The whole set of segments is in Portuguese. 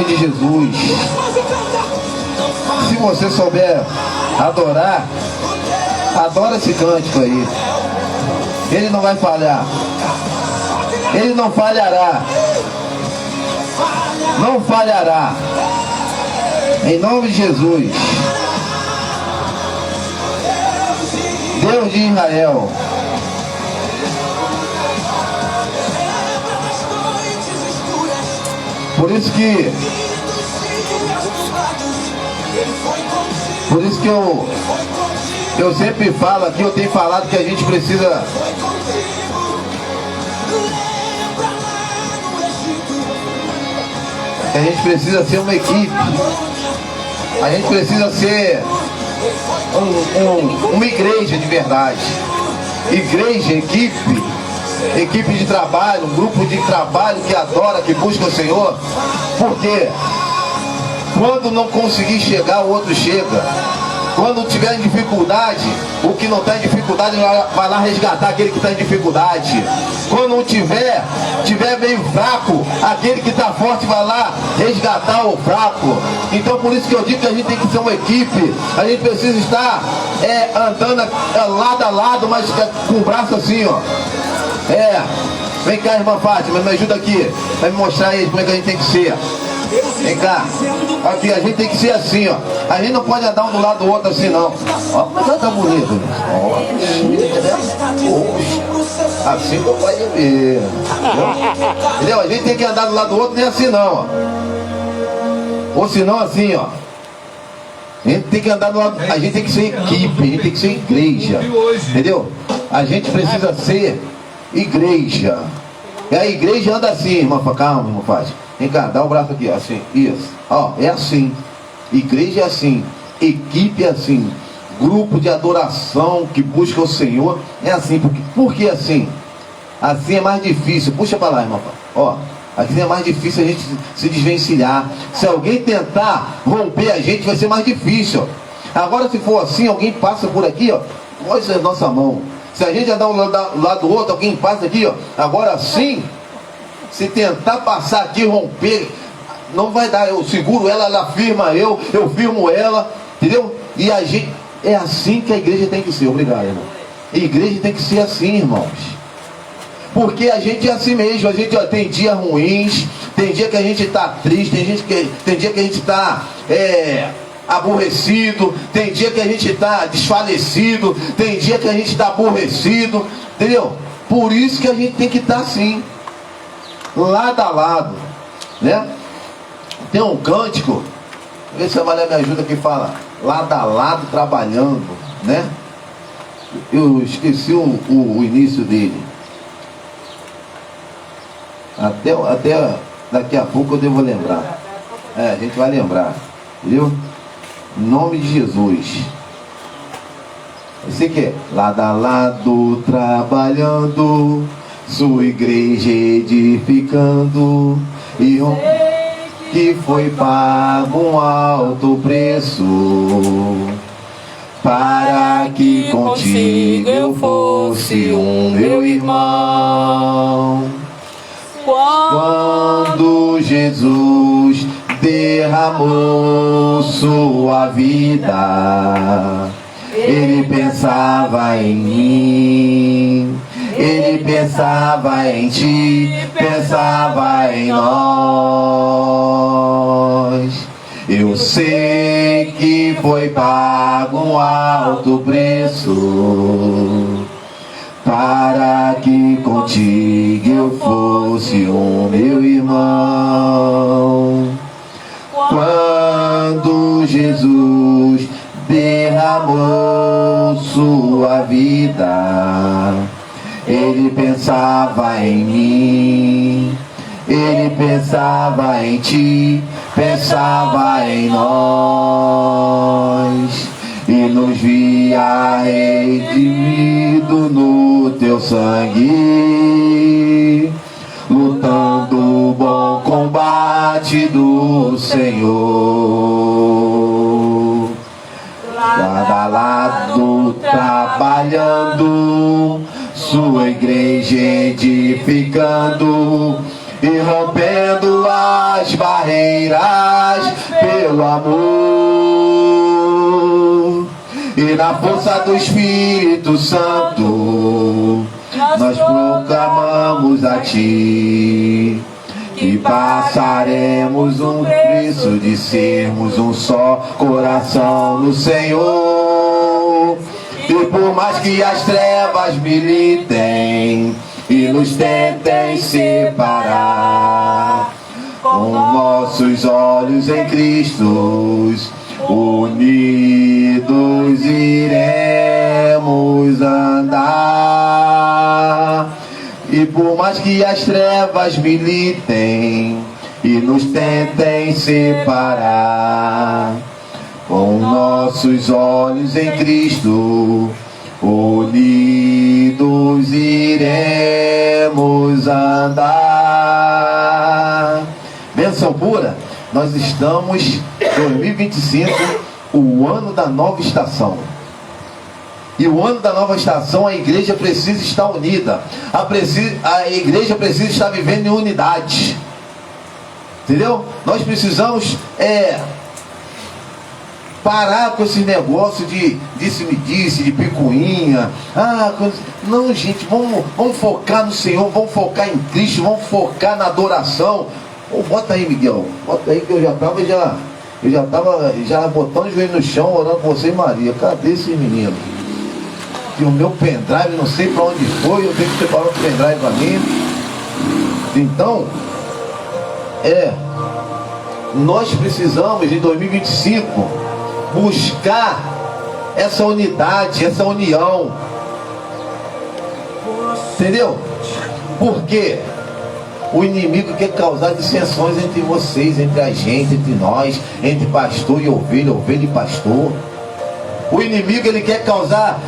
de Jesus. Se você souber adorar, adora esse cântico aí. Ele não vai falhar. Ele não falhará. Não falhará. Em nome de Jesus. Deus de Israel. Por isso que eu sempre falo aqui, eu tenho falado que a gente precisa ser uma equipe. A gente precisa ser uma igreja de verdade. Igreja, equipe de trabalho, um grupo de trabalho que adora, que busca o Senhor. Porque quando não conseguir chegar, o outro chega. Quando tiver em dificuldade, o que não está em dificuldade vai lá resgatar aquele que está em dificuldade. Quando não tiver meio fraco, aquele que está forte vai lá resgatar o fraco. Então por isso que eu digo que a gente tem que ser uma equipe. A gente precisa estar andando lado a lado, mas com o braço assim, ó. Vem cá, irmã Fátima, me ajuda aqui. Vai me mostrar aí como é que a gente tem que ser. Vem cá. Aqui, a gente tem que ser assim, ó. A gente não pode andar um do lado do outro assim, não. Ó, como é tá bonito. Assim não vai ver. Entendeu? A gente tem que andar do lado do outro, nem assim não, ó. Ou senão assim, ó. A gente tem que andar do lado. A gente tem que ser equipe, a gente tem que ser igreja. Entendeu? A gente precisa ser igreja. E a igreja anda assim, irmã. Calma, irmã Fátima. Vem cá, dá o braço aqui, assim, isso. Ó, é assim. Igreja é assim. Equipe é assim. Grupo de adoração que busca o Senhor é assim. Por que assim? Assim é mais difícil. Puxa pra lá, irmão. Ó, assim é mais difícil a gente se desvencilhar. Se alguém tentar romper a gente, vai ser mais difícil. Agora, se for assim, alguém passa por aqui, ó. Olha a nossa mão. Se a gente andar um lado do outro, alguém passa aqui, ó. Agora assim, se tentar passar aqui, romper, não vai dar. Eu seguro ela, ela firma eu firmo ela, entendeu? E a gente, é assim que a igreja tem que ser. Obrigado, irmão. A igreja tem que ser assim, irmãos. Porque a gente é assim mesmo. A gente, ó, tem dias ruins, tem dia que a gente está triste, tem dia que a gente está aborrecido, tem dia que a gente está desfalecido, tem dia que a gente está aborrecido, entendeu? Por isso que a gente tem que estar assim, lado a lado, né? Tem um cântico, vê se a Maria me ajuda aqui, fala lado a lado trabalhando, né? Eu esqueci o início dele. Até daqui a pouco eu devo lembrar. A gente vai lembrar, viu? Em nome de Jesus. Esse que é lado a lado trabalhando, sua igreja edificando, e que foi pago um alto preço, para que contigo eu fosse um meu irmão. Quando Jesus derramou sua vida, Ele pensava em mim, Ele pensava em ti, pensava em nós. Eu sei que foi pago um alto preço, para que contigo eu fosse um meu irmão. Quando Jesus derramou sua vida, Ele pensava em mim, Ele pensava em ti, pensava em nós, e nos via redimido no teu sangue, lutando o bom combate do Senhor. Lado a lado trabalhando, sua igreja edificando, e rompendo as barreiras pelo amor. E na força do Espírito Santo nós proclamamos a Ti que passaremos um preço de sermos um só coração no Senhor. E por mais que as trevas militem e nos tentem separar, com nossos olhos em Cristo, unidos iremos andar. E por mais que as trevas militem e nos tentem separar, com nossos olhos em Cristo, unidos iremos andar. Bênção pura, nós estamos em 2025, o ano da nova estação. E o ano da nova estação, a igreja precisa estar unida. A igreja precisa estar vivendo em unidade. Entendeu? Nós precisamos parar com esse negócio de disse-me-disse, de picuinha. Não, gente, vamos focar no Senhor, vamos focar em Cristo, vamos focar na adoração. Bota aí, Miguel, bota aí que eu já estava botando o joelho no chão, orando por você e Maria. Cadê esse menino? E o meu pendrive, não sei para onde foi, eu tenho que separar o pendrive para mim. Então, nós precisamos em 2025 buscar essa unidade, essa união. Entendeu? Porque o inimigo quer causar dissensões entre vocês, entre a gente, entre nós, entre pastor e ovelha, ovelha e pastor. O inimigo, ele quer causar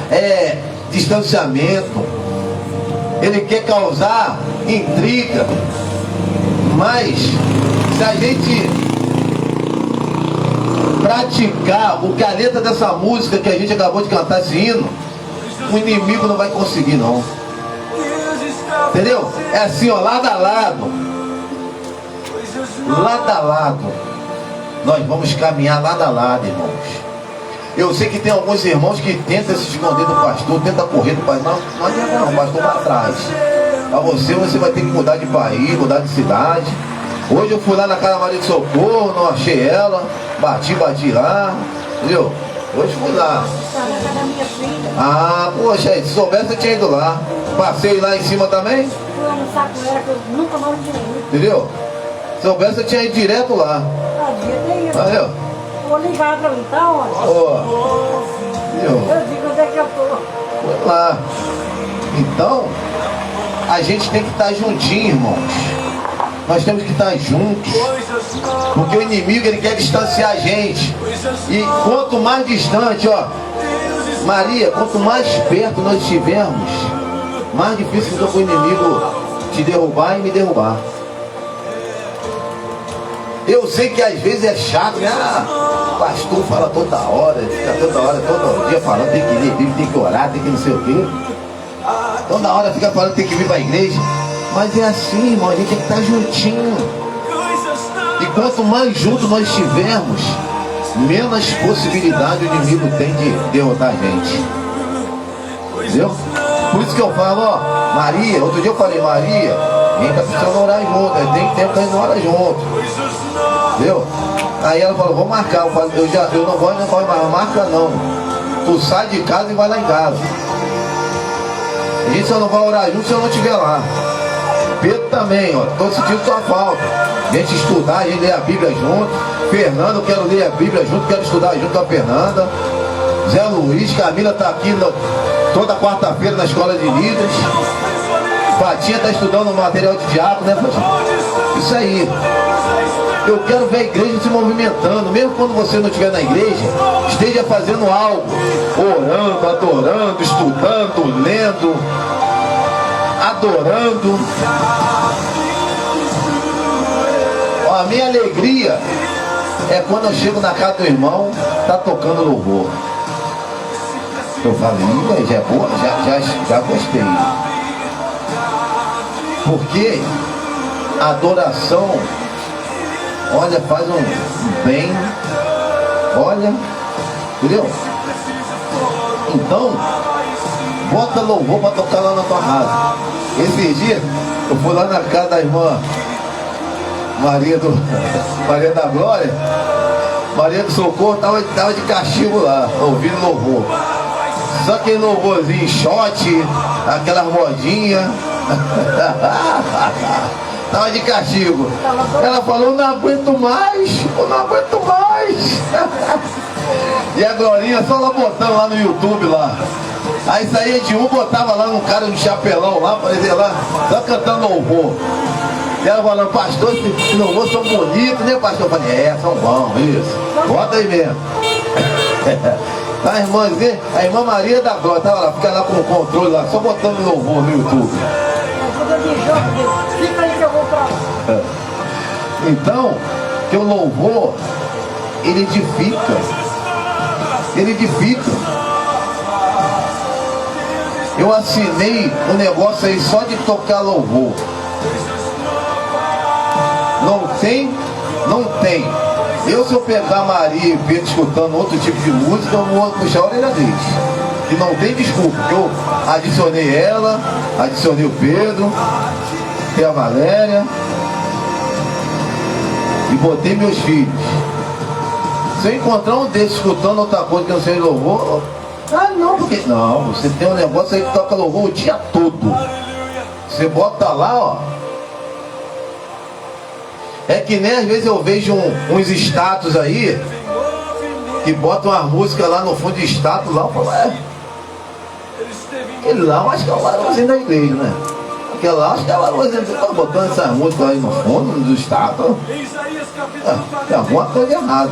distanciamento, ele quer causar intriga. Mas se a gente praticar o que a letra dessa música que a gente acabou de cantar, esse hino, o inimigo não vai conseguir não. Entendeu? É assim, ó, lado a lado. Lado a lado. Nós vamos caminhar lado a lado, irmãos. Eu sei que tem alguns irmãos que tentam se esconder do pastor, tentam correr do pastor. Não adianta não, o pastor vai atrás. Para você vai ter que mudar de país, mudar de cidade. Hoje eu fui lá na Casa Maria de Socorro, não achei ela, bati lá, entendeu? Hoje fui lá. Poxa, se soubesse eu tinha ido lá. Passei lá em cima também. Fui almoçar com ela, que eu nunca mais vi. Entendeu? Se soubesse eu tinha ido direto lá. Entendeu? Vou ligar pra mim, tá onde? Eu digo onde é que eu tô. Foi lá. Então, a gente tem que estar juntinho, irmãos. Nós temos que estar juntos. Porque o inimigo, ele quer distanciar a gente. E quanto mais distante, Maria, quanto mais perto nós estivermos, mais difícil fica para o inimigo te derrubar e me derrubar. Eu sei que às vezes é chato, né? O pastor fala toda hora, fica todo dia falando, tem que ler Bíblia, tem que orar, tem que não sei o quê. Toda hora fica falando, tem que vir para a igreja. Mas é assim, irmão, a gente tem que estar juntinho. E quanto mais juntos nós estivermos, menos possibilidade o inimigo tem de derrotar a gente. Entendeu? Por isso que eu falo, Maria, outro dia eu falei, Maria, a gente tá precisando orar junto, tem tempo que a gente não ora junto. Entendeu? Aí ela falou, vou marcar. Eu falei, eu não vou mais, marca não. Tu sai de casa e vai lá em casa. A gente só não vai orar junto se eu não estiver lá. Pedro também, tô sentindo sua falta. A gente estudar, a gente ler a Bíblia junto. Fernando, eu quero ler a Bíblia junto, quero estudar junto com a Fernanda. Zé Luiz, Camila tá aqui toda quarta-feira na escola de líderes. Patinha tá estudando material de diácono, né, Patinha? Isso aí. Eu quero ver a igreja se movimentando. Mesmo quando você não estiver na igreja, esteja fazendo algo. Orando, adorando, estudando, lendo, adorando. A minha alegria é quando eu chego na casa do irmão, tá tocando louvor. Eu falei, já é boa, já gostei. Porque A adoração, olha, faz um bem, olha, entendeu? Então, bota louvor para tocar lá na tua casa. Esses dias, eu fui lá na casa da irmã Maria da Glória, Maria do Socorro, tava de castigo lá, ouvindo louvor. Só aquele louvorzinho, shot, aquelas modinhas. Tava de castigo. Ela falou, não aguento mais, eu não aguento mais. E a Glorinha só lá botando lá no YouTube lá. Aí saía de um, botava lá um cara de chapelão lá, parecia lá, só cantando louvor. E ela falando, pastor, esses louvores são bonitos, né, pastor? Eu falei, são bons, isso. Bota aí mesmo. A irmã Maria da Glória, tava lá, fica lá com o controle lá, só botando louvor no YouTube. Fica aí que eu vou pra lá. Então, que o louvor, ele edifica. Ele edifica. Eu assinei um negócio aí só de tocar louvor. Não tem? Não tem. Se eu pegar Maria e Pedro escutando outro tipo de música, eu vou puxar a orelha deles. E não tem desculpa, porque eu adicionei ela, adicionei o Pedro, tem a Valéria e botei meus filhos. Se eu encontrar um desses escutando outra coisa que não seja louvor, não, porque não, você tem um negócio aí que toca louvor o dia todo. Você bota lá, ó. É que nem às vezes eu vejo uns status aí que botam uma música lá no fundo de status lá, eu falo, aquele lá eu acho que é o varãozinho da igreja, né? Aquele lá acho que é o varãozinho que tá botando essas músicas aí no fundo, do status. Tem alguma coisa errada.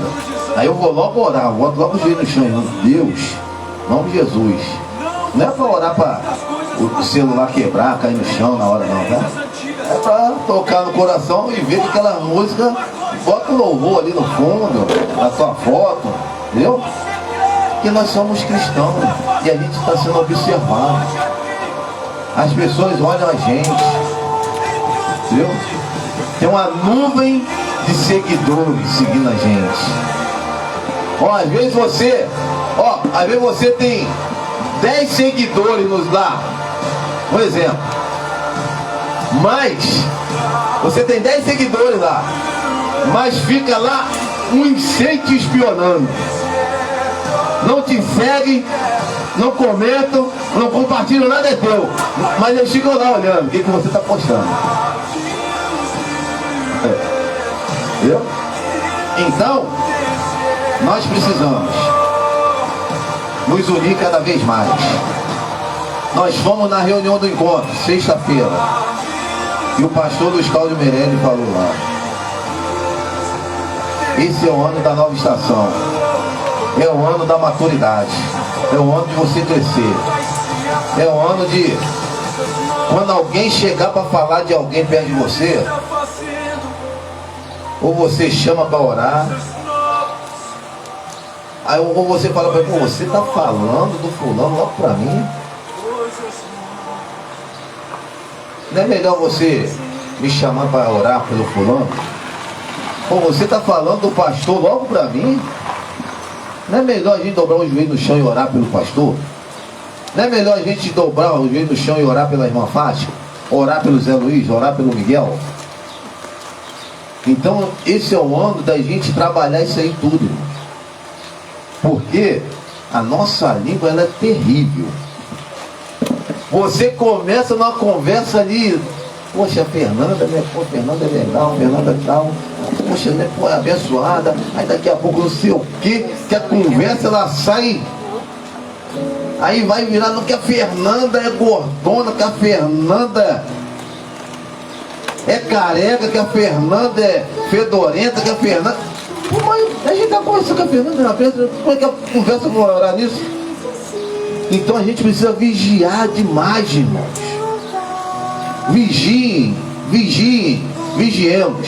Aí eu vou logo orar, boto logo o joelho no chão, Deus, em nome de Jesus. Não é pra orar pra o celular quebrar, cair no chão na hora não, tá? É pra tocar no coração e ver que aquela música, bota o louvor ali no fundo, na tua foto, entendeu? Porque nós somos cristãos e a gente está sendo observado. As pessoas olham a gente, entendeu? Tem uma nuvem de seguidores seguindo a gente. Às vezes você tem 10 seguidores nos lá, um exemplo. Mas você tem 10 seguidores lá, mas fica lá uns 100 te espionando. Não te seguem, não comentam, não compartilham nada, é teu. Mas eles ficam lá olhando o que você está postando. Entendeu? Então, nós precisamos nos unir cada vez mais. Nós fomos na reunião do encontro, sexta-feira. E o pastor Luiz Cláudio Meirelles falou lá. Esse é o ano da nova estação. É o ano da maturidade. É o ano de você crescer. É o ano de... Quando alguém chegar para falar de alguém perto de você, ou você chama para orar, aí ou você fala para ele, você está falando do fulano logo para mim? Não é melhor você me chamar para orar pelo fulano? Ou você está falando do pastor logo para mim? Não é melhor a gente dobrar o joelho no chão e orar pelo pastor? Não é melhor a gente dobrar o joelho no chão e orar pela irmã Fátima? Orar pelo Zé Luiz, orar pelo Miguel? Então esse é o ano da gente trabalhar isso aí tudo, irmão. Porque a nossa língua ela é terrível. Você começa numa conversa ali, poxa, Fernanda, né? Pô, Fernanda é legal, Fernanda é tal, poxa, né? Pô, é abençoada, aí daqui a pouco não sei o que a conversa ela sai, aí vai virar no que a Fernanda é gordona, que a Fernanda é careca, que a Fernanda é fedorenta, que a Fernanda... Pô, mas a gente tá conversando com a Fernanda, como é que a conversa vai orar nisso? Então a gente precisa vigiar demais, irmãos. Vigiem, vigiemos.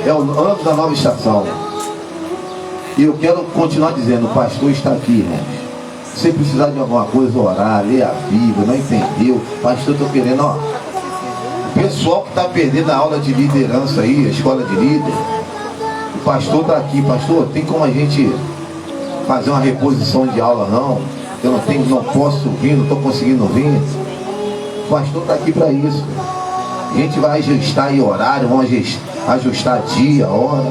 É o ano da nova estação. E eu quero continuar dizendo, o pastor está aqui, irmãos. Se precisar de alguma coisa, orar, ler a Bíblia, não entendeu, pastor, estou querendo, pessoal que está perdendo a aula de liderança aí, a escola de líder, o pastor está aqui. Pastor, tem como a gente fazer uma reposição de aula? Não, eu não posso vir, não estou conseguindo vir. O pastor está aqui para isso. A gente vai ajustar aí horário, vamos ajustar dia, hora.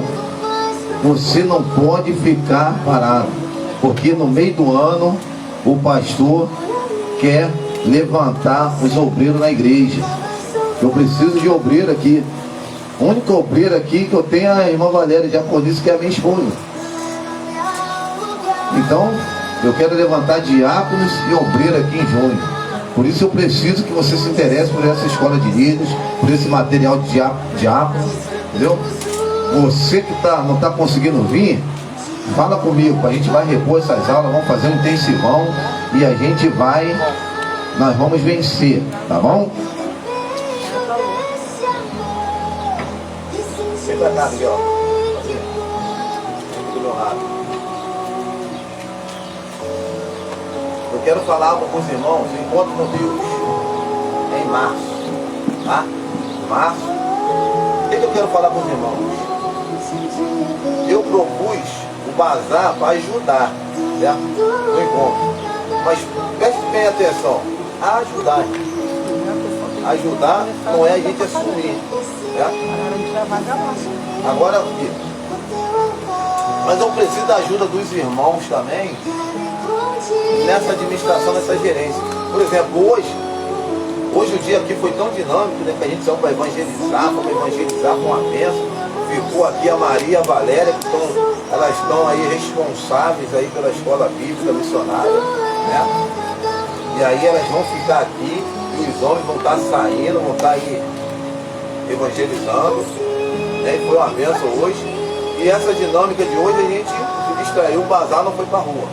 Você não pode ficar parado, porque no meio do ano o pastor quer levantar os obreiros na igreja. Eu preciso de obreiro aqui. A única obreira aqui que eu tenho é a irmã Valéria, já por isso que é a minha esposa. Então, eu quero levantar diáconos e obreiro aqui em junho. Por isso eu preciso que você se interesse por essa escola de líderes, por esse material de diácono, entendeu? Você que não está conseguindo vir, fala comigo, a gente vai repor essas aulas, vamos fazer um intensivão e nós vamos vencer, tá bom? Vem pra cá, Miguel. Do meu lado. Eu quero falar com os irmãos, encontro com Deus, em março, tá? Março. O que eu quero falar com os irmãos? Eu propus o bazar para ajudar, certo? No encontro. Mas preste bem atenção, ajudar. Ajudar não é a gente assumir, certo? Agora, mas eu preciso da ajuda dos irmãos também nessa administração, nessa gerência. Por exemplo, hoje o dia aqui foi tão dinâmico, né, que a gente saiu para evangelizar com uma bênção. Ficou aqui a Maria e a Valéria, elas estão aí responsáveis aí pela escola bíblica missionária, né? E aí elas vão ficar aqui e os homens vão estar saindo, vão estar aí evangelizando, né? E foi uma bênção hoje. E essa dinâmica de hoje a gente se distraiu, o bazar não foi para a rua.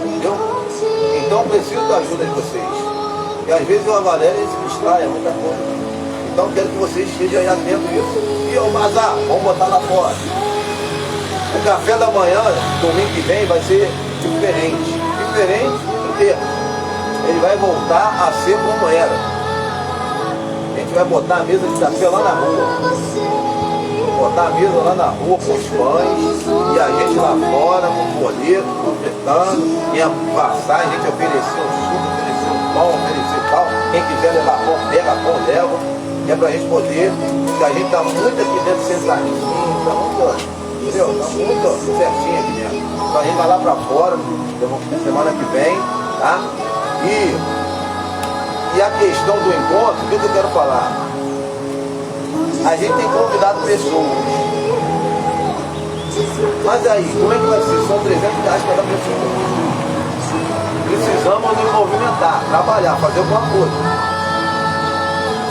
Entendeu? Então eu preciso da ajuda de vocês. E às vezes a Valéria se distrai, é muita coisa. Então quero que vocês estejam aí atentos disso. E o bazar, vamos botar lá fora. O café da manhã, domingo que vem, vai ser diferente. Diferente em termos. Ele vai voltar a ser como era. A gente vai botar a mesa de café lá na rua. Botar a mesa lá na rua com os pães. E a gente lá fora, com o boleto, completando. E a passar, a gente oferecer um suco, oferecer um pão, oferecer tal. Quem quiser levar pão, pega pão, leva. É pra gente poder, porque a gente tá muito aqui dentro sentadinho, tá muito, entendeu? Tá muito certinho aqui dentro. Então a gente vai lá pra fora, semana que vem, tá? E a questão do encontro, o que eu quero falar? A gente tem convidado pessoas. Mas aí, como é que vai ser? São 300 reais cada pessoa. Precisamos nos movimentar, trabalhar, fazer alguma coisa.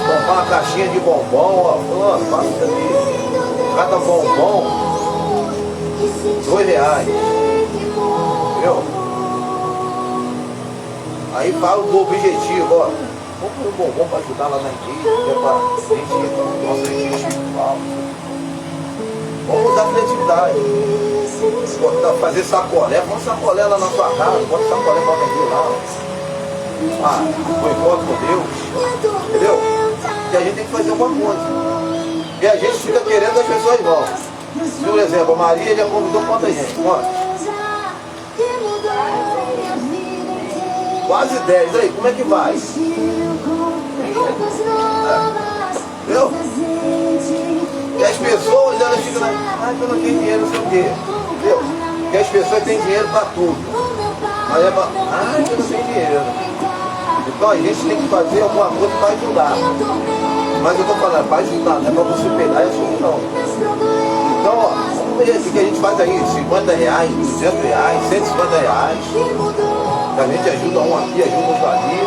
Comprar uma caixinha de bombom, ó, passa isso aqui. Cada bombom, R$2. Entendeu? Aí fala o objetivo, ó. Vamos fazer um bombom para ajudar lá na igreja, que é para a gente ir para nossa igreja espiritual. Vamos usar a criatividade. Fazer sacolé, vamos sacolé lá na sua casa, bota sacolé para vender lá. Ah, foi encontro com Deus. Entendeu? E a gente tem que fazer alguma coisa. E a gente fica querendo as pessoas vão. Por exemplo, a Maria já convidou quanta gente? Quantos? Quase 10. Aí, como é que vai? Entendeu? E as pessoas, elas ficam lá, eu não tenho dinheiro, não sei o quê. Entendeu? Porque as pessoas têm dinheiro para tudo. Mas é para, eu não tenho dinheiro. Então a gente tem que fazer alguma coisa para ajudar. Mas eu estou falando, para ajudar, não é para você pegar e assumir não. Então, ó, vamos ver o que a gente faz aí, R$50, R$200, R$150. A gente ajuda um aqui, ajuda outro ali.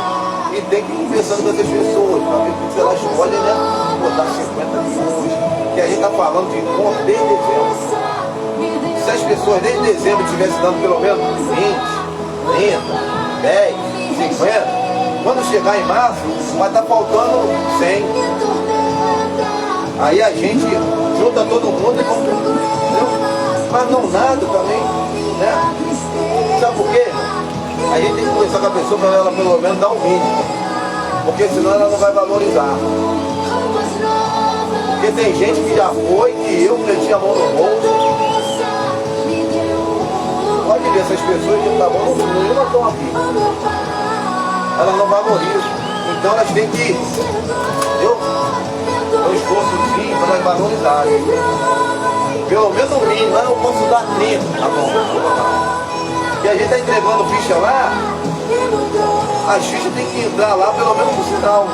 E tem que ir conversando com essas pessoas, para ver se elas podem, né, botar 50 milhões. Que a gente está falando de encontro desde dezembro. Se as pessoas desde dezembro estivessem dando pelo menos 20, 30, 10, 50, quando chegar em março, vai estar faltando 100. Aí a gente junta todo mundo e vamos, entendeu? Mas não nada também, né? Sabe por quê? A gente tem que conversar com a pessoa para ela pelo menos dar o mínimo. Porque senão ela não vai valorizar. Porque tem gente que já foi, que eu meti a mão no bolso. Pode ver, essas pessoas que estão não estão aqui. Elas não valorizam. Então elas têm que, entendeu? Um esforçozinho para elas valorizarem. Pelo menos o mínimo, eu posso dar 30, tá bom? E a gente está entregando ficha lá, as fichas tem que entrar lá pelo menos no sinal.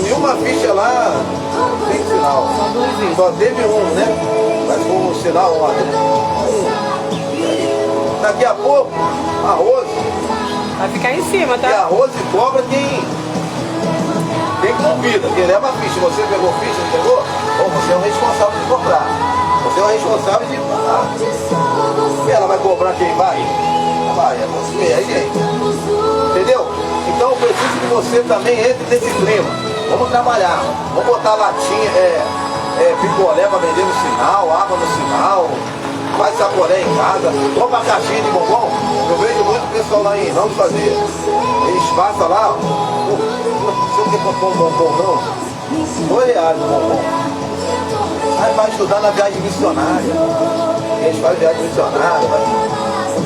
Nenhuma ficha lá tem sinal. Só teve um, né? Mas foi um sinal ontem, né? Daqui a pouco, a Rose. Vai ficar em cima, tá? E a Rose cobra quem convida, quem leva a ficha. Você pegou ficha, não pegou? Bom, você é o responsável de cobrar. Você é o responsável de pagar. E ela vai cobrar quem vai? Vai, é você, é gente. Entendeu? Então eu preciso que você também entre nesse clima. Vamos trabalhar. Vamos botar latinha, picolé para vender no sinal, água no sinal. Faz sacolé em casa, compra uma caixinha de bombom. Eu vejo muito pessoal lá em Ramos fazer. Eles passam lá, você não quer comprar um bombom não? R$2 o bombom. Aí vai estudar na viagem missionária. Eles fazem viagem missionária,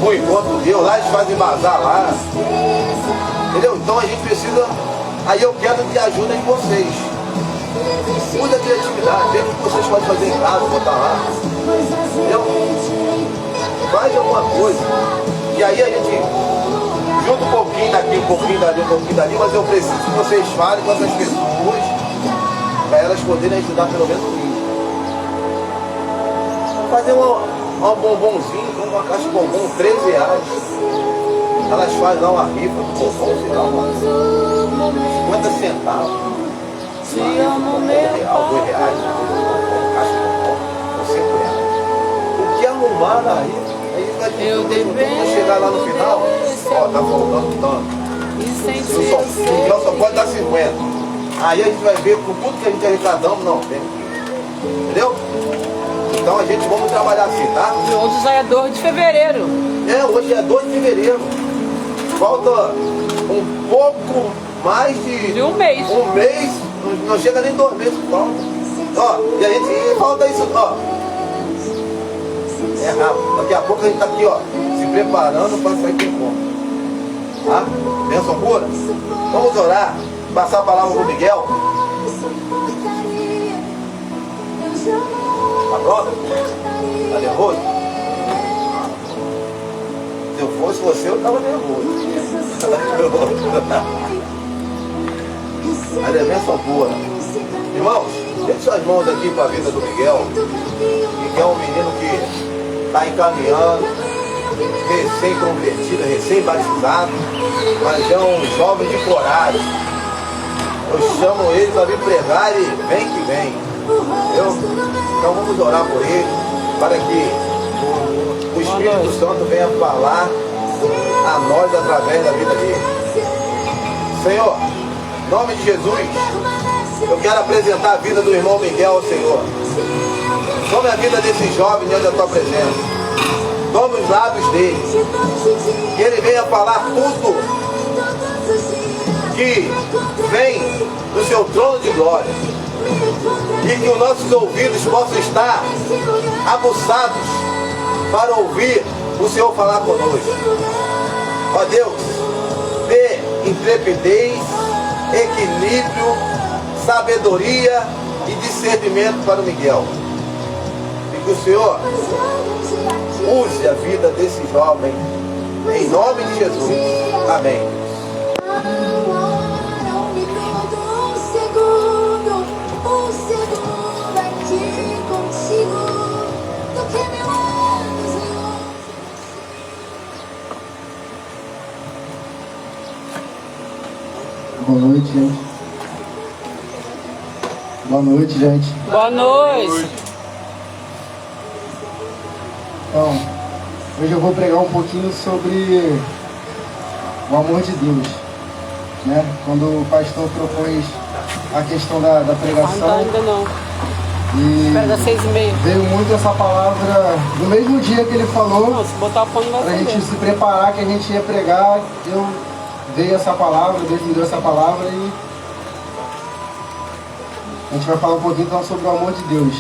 o encontro de Deus, lá eles fazem bazar lá. Entendeu? Então a gente precisa. Aí eu quero que ajuda em vocês. Muda a criatividade, vê o que vocês podem fazer em casa, botar lá. Entendeu? Faz alguma coisa. E aí a gente junta um pouquinho daqui, um pouquinho dali, um pouquinho dali, mas eu preciso que vocês falem com essas pessoas para elas poderem ajudar pelo menos isso. Fazer um bombonzinho, uma caixa de bombom, R$13. Elas fazem lá uma rifa do bombom, sei lá, uma 50 centavos. R$1, R$2, caixa de bombom, ou 50. O que arrumar na rifa? Aí vai chegar lá no final, ó, tá faltando tanto. O Miguel só pode dar 50. Aí a gente vai ver com tudo que a gente arrecadamos, não, tem. Entendeu? Então a gente vamos trabalhar assim, tá? E hoje já é 2 de fevereiro. Hoje é 2 de fevereiro. Falta um pouco mais de um mês. Um mês, não chega nem 2 meses, falta. Ó, e a gente falta isso, ó. É rápido. Daqui a pouco a gente tá aqui, ó, se preparando para sair quem compra. Tá? Bênção pura? Vamos orar, passar a palavra pro Miguel. Tá pronto? Tá nervoso? Se eu fosse você, eu tava nervoso. Mas é bênção pura. Irmãos, deixe suas mãos aqui para a vida do Miguel. Miguel é um menino que está encaminhando, recém-convertido, recém-batizado, mas é um jovem de coragem. Eu chamo ele para vir pregar e vem que vem. Entendeu? Então vamos orar por ele, para que o Espírito Santo venha falar a nós através da vida dele. Senhor, em nome de Jesus, eu quero apresentar a vida do irmão Miguel ao Senhor. Tome a vida desse jovem diante da tua presença. Tome os lábios dele. Que ele venha falar tudo que vem do seu trono de glória. E que os nossos ouvidos possam estar aguçados para ouvir o Senhor falar conosco. Ó Deus, dê intrepidez, equilíbrio, sabedoria e discernimento para o Miguel. E que o Senhor use a vida desse jovem, em nome de Jesus. Amém. Boa noite, gente. Boa noite, gente. Boa noite. Então, hoje eu vou pregar um pouquinho sobre o amor de Deus, né? Quando o pastor propôs a questão da pregação, Ainda não. e Espera das 6h30. veio muito essa palavra no mesmo dia que ele falou, Não, se botar o pano vai para a gente acender. se preparar que a gente ia pregar. Veio essa palavra, Deus me deu essa palavra e A gente vai falar um pouquinho então sobre o amor de Deus.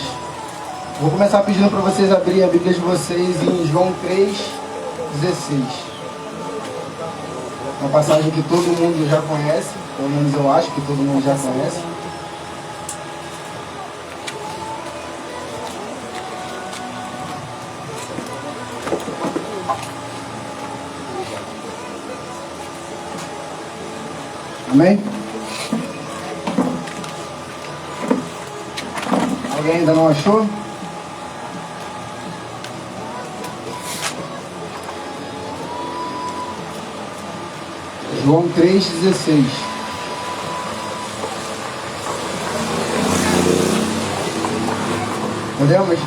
Vou começar pedindo para vocês abrirem a Bíblia de vocês em João 3,16. Uma passagem que todo mundo já conhece, pelo menos eu acho que todo mundo já conhece. Amém? Alguém ainda não achou? João 3,16. Podemos?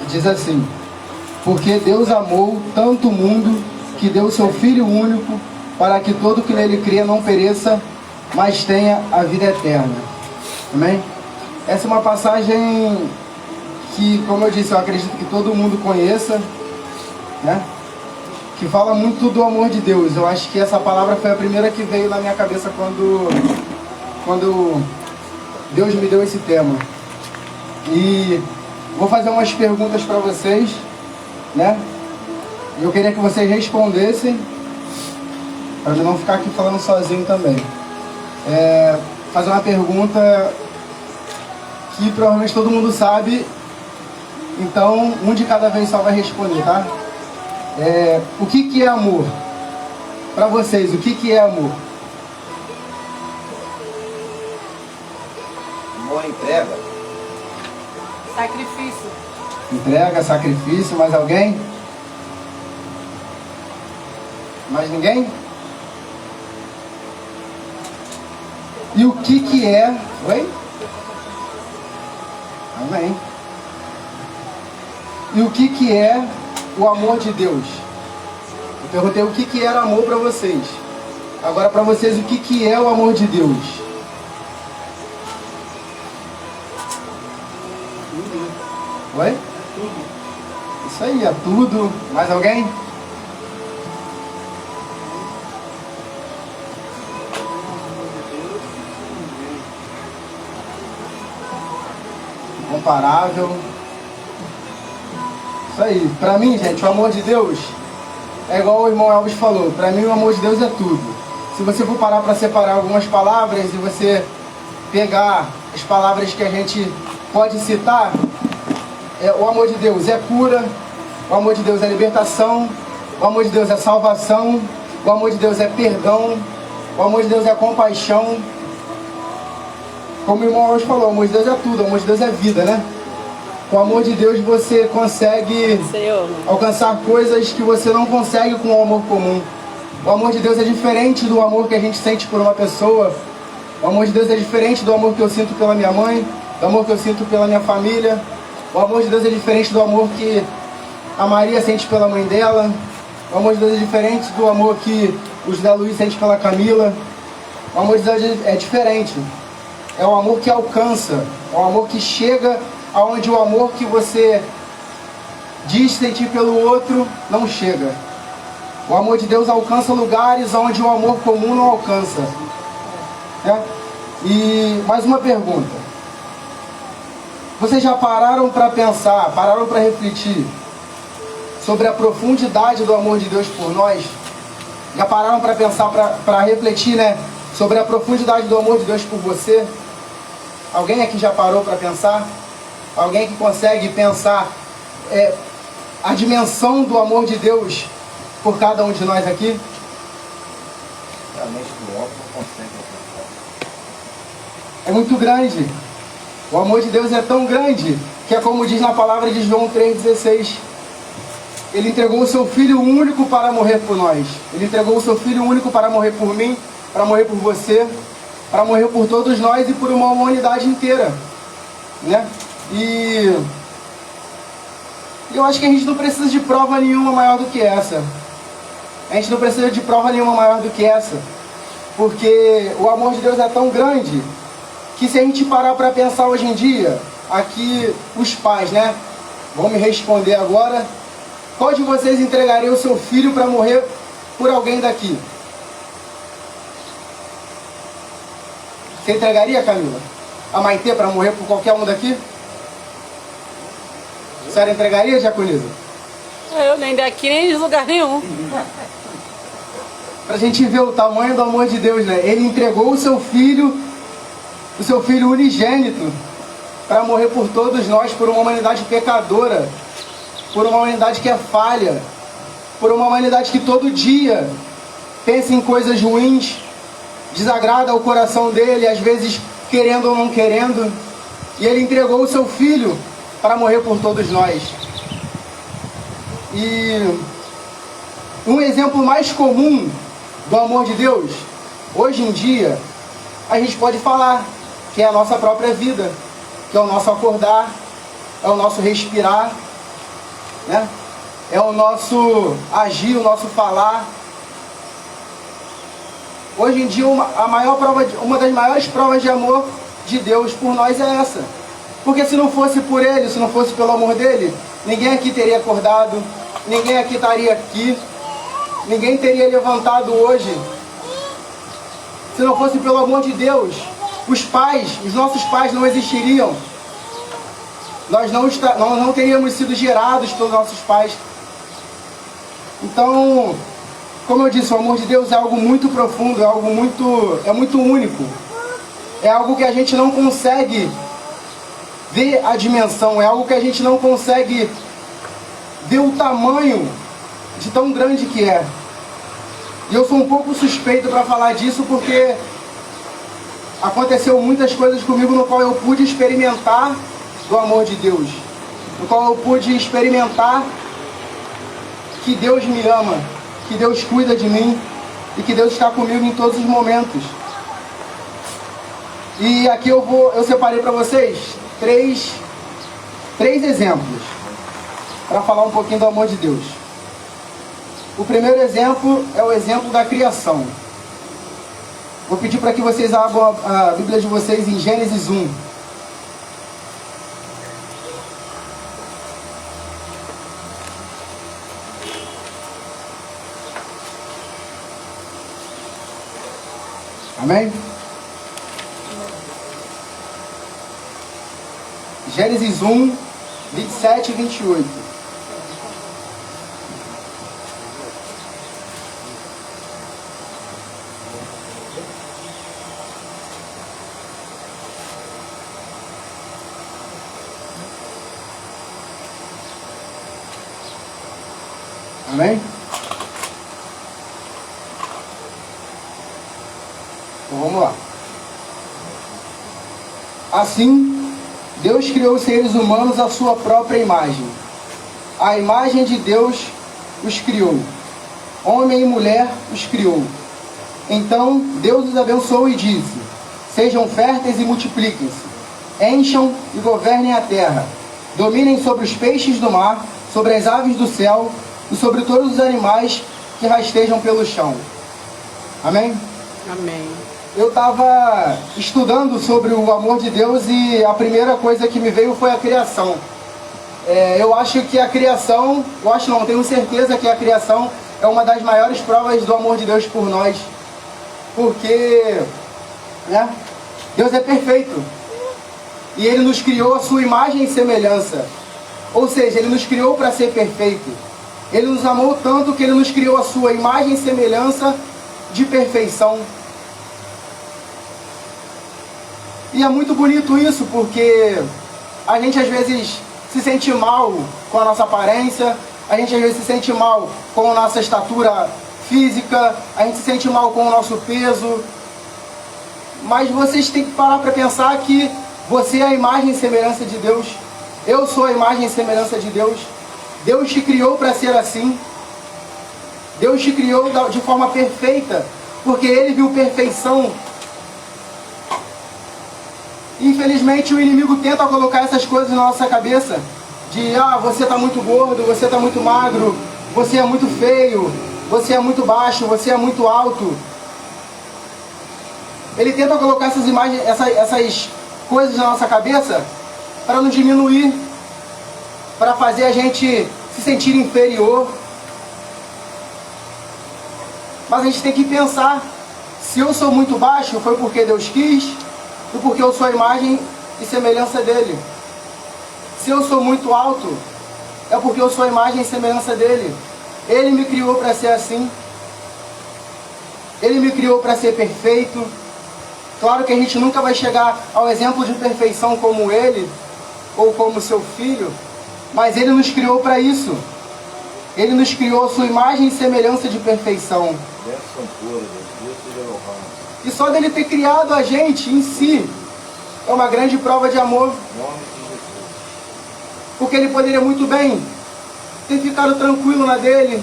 Diz assim: porque Deus amou tanto o mundo que deu o seu Filho único para que todo que nele cria não pereça, mas tenha a vida eterna. Amém? Essa é uma passagem que, como eu disse, eu acredito que todo mundo conheça, né? Que fala muito do amor de Deus. Eu acho que essa palavra foi a primeira que veio na minha cabeça quando Deus me deu esse tema. E vou fazer umas perguntas para vocês, né? Eu queria que vocês respondessem, para eu não ficar aqui falando sozinho também. Fazer uma pergunta que provavelmente todo mundo sabe, então um de cada vez só vai responder, tá? O que é amor? Para vocês, o que é amor? Amor entrega. Sacrifício. Entrega, sacrifício, mais alguém? Mais ninguém? E o que é... Oi? Amém. E o que é o amor de Deus? Eu perguntei o que era amor para vocês. Agora para vocês, o que é o amor de Deus? Oi? Isso aí, é tudo. Mais alguém? Incomparável. Isso aí. Pra mim, gente, o amor de Deus é igual o irmão Elvis falou. Pra mim, o amor de Deus é tudo. Se você for parar para separar algumas palavras e você pegar as palavras que a gente pode citar, o amor de Deus é cura, o amor de Deus é libertação, o amor de Deus é salvação, o amor de Deus é perdão, o amor de Deus é compaixão. Como o irmão hoje falou, o amor de Deus é tudo, o amor de Deus é vida, né? Com o amor de Deus você consegue alcançar coisas que você não consegue com o amor comum. O amor de Deus é diferente do amor que a gente sente por uma pessoa. O amor de Deus é diferente do amor que eu sinto pela minha mãe, do amor que eu sinto pela minha família. O amor de Deus é diferente do amor que a Maria sente pela mãe dela. O amor de Deus é diferente do amor que o José Luiz sente pela Camila. O amor de Deus é diferente. É um amor que alcança. É um amor que chega aonde o amor que você diz sentir pelo outro não chega. O amor de Deus alcança lugares onde o amor comum não alcança. E mais uma pergunta. Vocês já pararam para pensar, pararam para refletir sobre a profundidade do amor de Deus por nós? Já pararam para pensar, para refletir, né, sobre a profundidade do amor de Deus por você? Alguém aqui já parou para pensar? Alguém que consegue pensar a dimensão do amor de Deus por cada um de nós aqui? Realmente o homem não consegue alcançar. É muito grande. O amor de Deus é tão grande que é como diz na palavra de João 3,16. Ele entregou o seu Filho único para morrer por nós. Ele entregou o seu Filho único para morrer por mim, para morrer por você, para morrer por todos nós e por uma humanidade inteira, né? E eu acho que a gente não precisa de prova nenhuma maior do que essa. A gente não precisa de prova nenhuma maior do que essa, porque o amor de Deus é tão grande que se a gente parar para pensar hoje em dia, aqui os pais, né, vão me responder agora, qual de vocês entregaria o seu filho para morrer por alguém daqui? Você entregaria, Camila, a Maitê para morrer por qualquer um daqui? A senhora entregaria, Jaconisa? Eu nem daqui, nem de lugar nenhum. Pra gente ver o tamanho do amor de Deus, né? Ele entregou o seu filho unigênito, para morrer por todos nós, por uma humanidade pecadora, por uma humanidade que é falha, por uma humanidade que todo dia pensa em coisas ruins, desagrada o coração dele, às vezes querendo ou não querendo, e ele entregou o seu filho para morrer por todos nós. E um exemplo mais comum do amor de Deus, hoje em dia, a gente pode falar que é a nossa própria vida, que é o nosso acordar, é o nosso respirar, né? É o nosso agir, o nosso falar. Hoje em dia, uma das maiores provas de amor de Deus por nós é essa. Porque se não fosse por Ele, se não fosse pelo amor dEle, ninguém aqui teria acordado, ninguém aqui estaria aqui, ninguém teria levantado hoje. Se não fosse pelo amor de Deus, os nossos pais não existiriam. Nós não teríamos sido gerados pelos nossos pais. Então, como eu disse, o amor de Deus é algo muito profundo, é muito único. É algo que a gente não consegue ver a dimensão, é algo que a gente não consegue ver o tamanho de tão grande que é. E eu sou um pouco suspeito para falar disso porque aconteceu muitas coisas comigo no qual eu pude experimentar do amor de Deus, no qual eu pude experimentar que Deus me ama, que Deus cuida de mim e que Deus está comigo em todos os momentos. E aqui eu separei para vocês três exemplos para falar um pouquinho do amor de Deus. O primeiro exemplo é o exemplo da criação. Vou pedir para que vocês abram a Bíblia de vocês em Gênesis 1. Amém? Gênesis 1, 27 e 28. Amém? Então vamos lá. Assim, Deus criou os seres humanos à sua própria imagem. A imagem de Deus os criou. Homem e mulher os criou. Então Deus os abençoou e disse: sejam férteis e multipliquem-se. Encham e governem a terra. Dominem sobre os peixes do mar, sobre as aves do céu e sobre todos os animais que rastejam pelo chão. Amém? Amém. Eu estava estudando sobre o amor de Deus e a primeira coisa que me veio foi a criação. Eu acho que a criação, tenho certeza que a criação é uma das maiores provas do amor de Deus por nós. Porque, né, Deus é perfeito. E Ele nos criou a sua imagem e semelhança. Ou seja, Ele nos criou para ser perfeito. Ele nos amou tanto que Ele nos criou a sua imagem e semelhança de perfeição. E é muito bonito isso, porque a gente às vezes se sente mal com a nossa aparência, a gente às vezes se sente mal com a nossa estatura física, a gente se sente mal com o nosso peso. Mas vocês têm que parar para pensar que você é a imagem e semelhança de Deus. Eu sou a imagem e semelhança de Deus. Deus te criou para ser assim. Deus te criou de forma perfeita, porque Ele viu perfeição. Infelizmente o inimigo tenta colocar essas coisas na nossa cabeça. De, você está muito gordo, você está muito magro, você é muito feio, você é muito baixo, você é muito alto. Ele tenta colocar essas imagens, essas coisas na nossa cabeça para nos diminuir, para fazer a gente se sentir inferior. Mas a gente tem que pensar, se eu sou muito baixo, foi porque Deus quis. e porque eu sou a imagem e semelhança dele. Se eu sou muito alto, é porque eu sou a imagem e semelhança dele. Ele me criou para ser assim. Ele me criou para ser perfeito. Claro que a gente nunca vai chegar ao exemplo de perfeição como ele, ou como seu filho, mas ele nos criou para isso. Ele nos criou a sua imagem e semelhança de perfeição. E só dele ter criado a gente em si é uma grande prova de amor. Porque ele poderia muito bem ter ficado tranquilo na dele,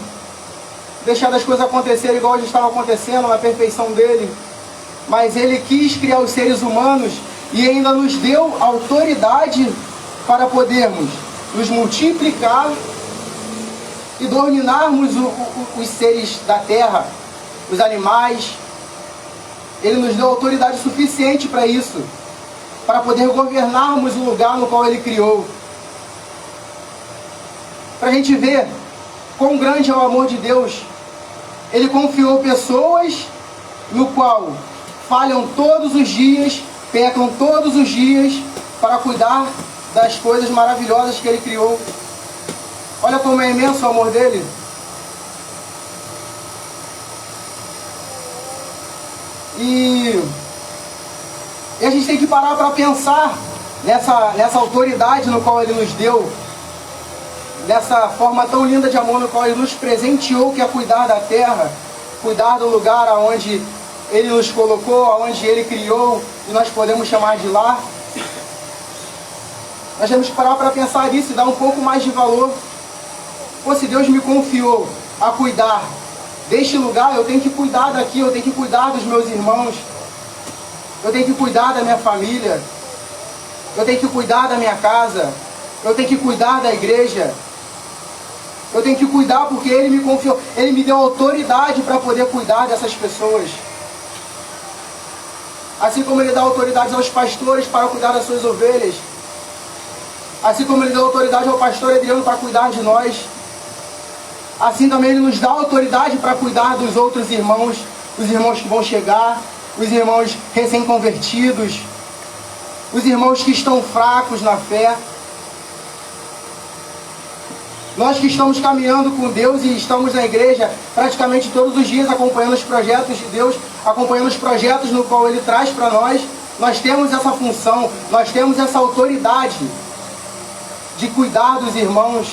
deixado as coisas acontecerem igual já estava acontecendo, na perfeição dele. Mas ele quis criar os seres humanos e ainda nos deu autoridade para podermos nos multiplicar e dominarmos os seres da terra, os animais. Ele nos deu autoridade suficiente para isso, para poder governarmos o lugar no qual ele criou. Para a gente ver quão grande é o amor de Deus. Ele confiou pessoas no qual falham todos os dias, pecam todos os dias, para cuidar das coisas maravilhosas que ele criou. Olha como é imenso o amor dele. E a gente tem que parar para pensar nessa autoridade no qual ele nos deu, nessa forma tão linda de amor no qual ele nos presenteou, que é cuidar da terra, cuidar do lugar aonde ele nos colocou, aonde ele criou, e nós podemos chamar de lar. Nós temos que parar para pensar nisso e dar um pouco mais de valor. Pô, se Deus me confiou a cuidar deste lugar, eu tenho que cuidar daqui, eu tenho que cuidar dos meus irmãos, eu tenho que cuidar da minha família, eu tenho que cuidar da minha casa, eu tenho que cuidar da igreja, eu tenho que cuidar porque ele me confiou, ele me deu autoridade para poder cuidar dessas pessoas. Assim como ele dá autoridade aos pastores para cuidar das suas ovelhas, assim como ele deu autoridade ao pastor Adriano para cuidar de nós, assim também ele nos dá autoridade para cuidar dos outros irmãos, os irmãos que vão chegar, os irmãos recém-convertidos, os irmãos que estão fracos na fé. Nós que estamos caminhando com Deus e estamos na igreja praticamente todos os dias acompanhando os projetos de Deus, acompanhando os projetos no qual Ele traz para nós, nós temos essa função, nós temos essa autoridade de cuidar dos irmãos,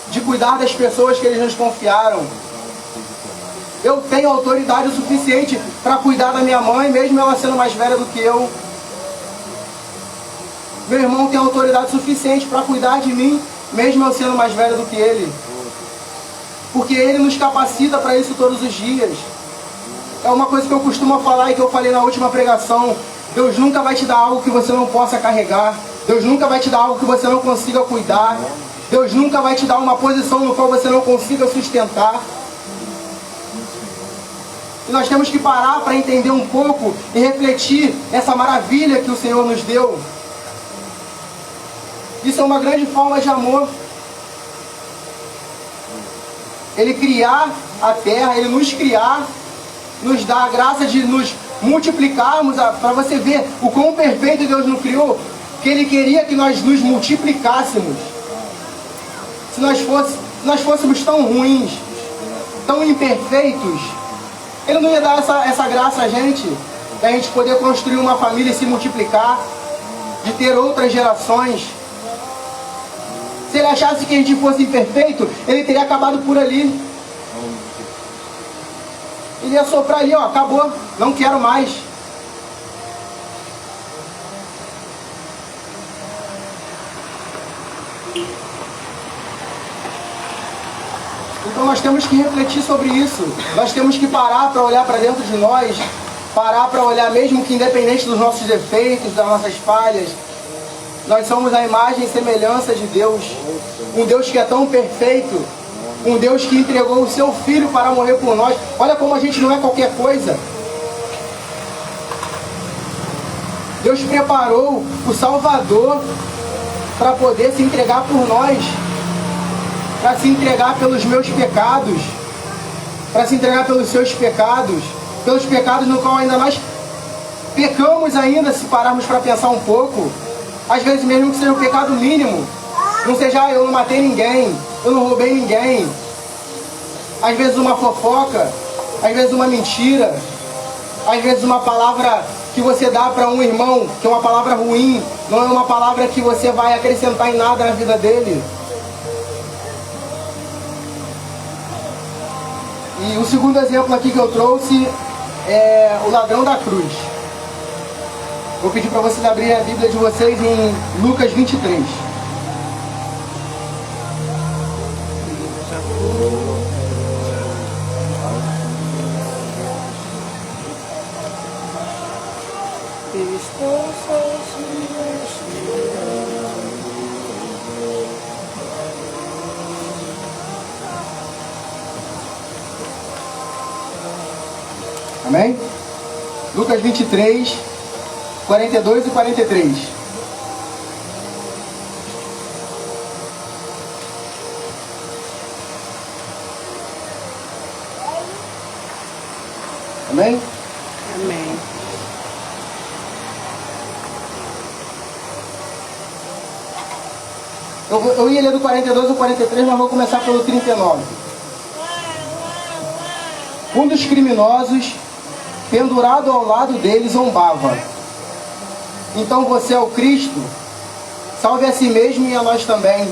de cuidar das pessoas que eles nos confiaram. Eu tenho autoridade o suficiente para cuidar da minha mãe, mesmo ela sendo mais velha do que eu. Meu irmão tem autoridade suficiente para cuidar de mim, mesmo eu sendo mais velho do que ele. Porque ele nos capacita para isso todos os dias. É uma coisa que eu costumo falar e que eu falei na última pregação. Deus nunca vai te dar algo que você não possa carregar. Deus nunca vai te dar algo que você não consiga cuidar. Deus nunca vai te dar uma posição no qual você não consiga sustentar. E nós temos que parar para entender um pouco e refletir essa maravilha que o Senhor nos deu. Isso é uma grande forma de amor. Ele criar a terra, Ele nos criar, nos dá a graça de nos multiplicarmos, para você ver o quão perfeito Deus nos criou, que Ele queria que nós nos multiplicássemos. Se nós fôssemos tão ruins, tão imperfeitos, Ele não ia dar essa graça a gente, da gente poder construir uma família e se multiplicar, de ter outras gerações. Se Ele achasse que a gente fosse imperfeito, Ele teria acabado por ali. Ele ia soprar ali, ó, acabou, não quero mais. Então nós temos que refletir sobre isso. Nós temos que parar para olhar para dentro de nós, parar para olhar mesmo que independente dos nossos defeitos, das nossas falhas, nós somos a imagem e semelhança de Deus. Um Deus que é tão perfeito. Um Deus que entregou o seu Filho para morrer por nós. Olha como a gente não é qualquer coisa. Deus preparou o Salvador para poder se entregar por nós. Para se entregar pelos meus pecados. Para se entregar pelos seus pecados. Pelos pecados no qual ainda nós pecamos ainda, se pararmos para pensar um pouco, às vezes mesmo que seja um pecado mínimo, não seja, eu não matei ninguém, eu não roubei ninguém, às vezes uma fofoca, às vezes uma mentira, às vezes uma palavra que você dá para um irmão, que é uma palavra ruim, não é uma palavra que você vai acrescentar em nada na vida dele. E o segundo exemplo aqui que eu trouxe é o ladrão da cruz. Vou pedir para vocês abrirem a Bíblia de vocês em Lucas 23. Amém? Lucas 23, 42 e 43. Amém? Amém. Eu ia ler do 42 ao 43, mas vou começar pelo 39. Um dos criminosos, pendurado ao lado dele, zombava. Então você é o Cristo? Salve a si mesmo e a nós também.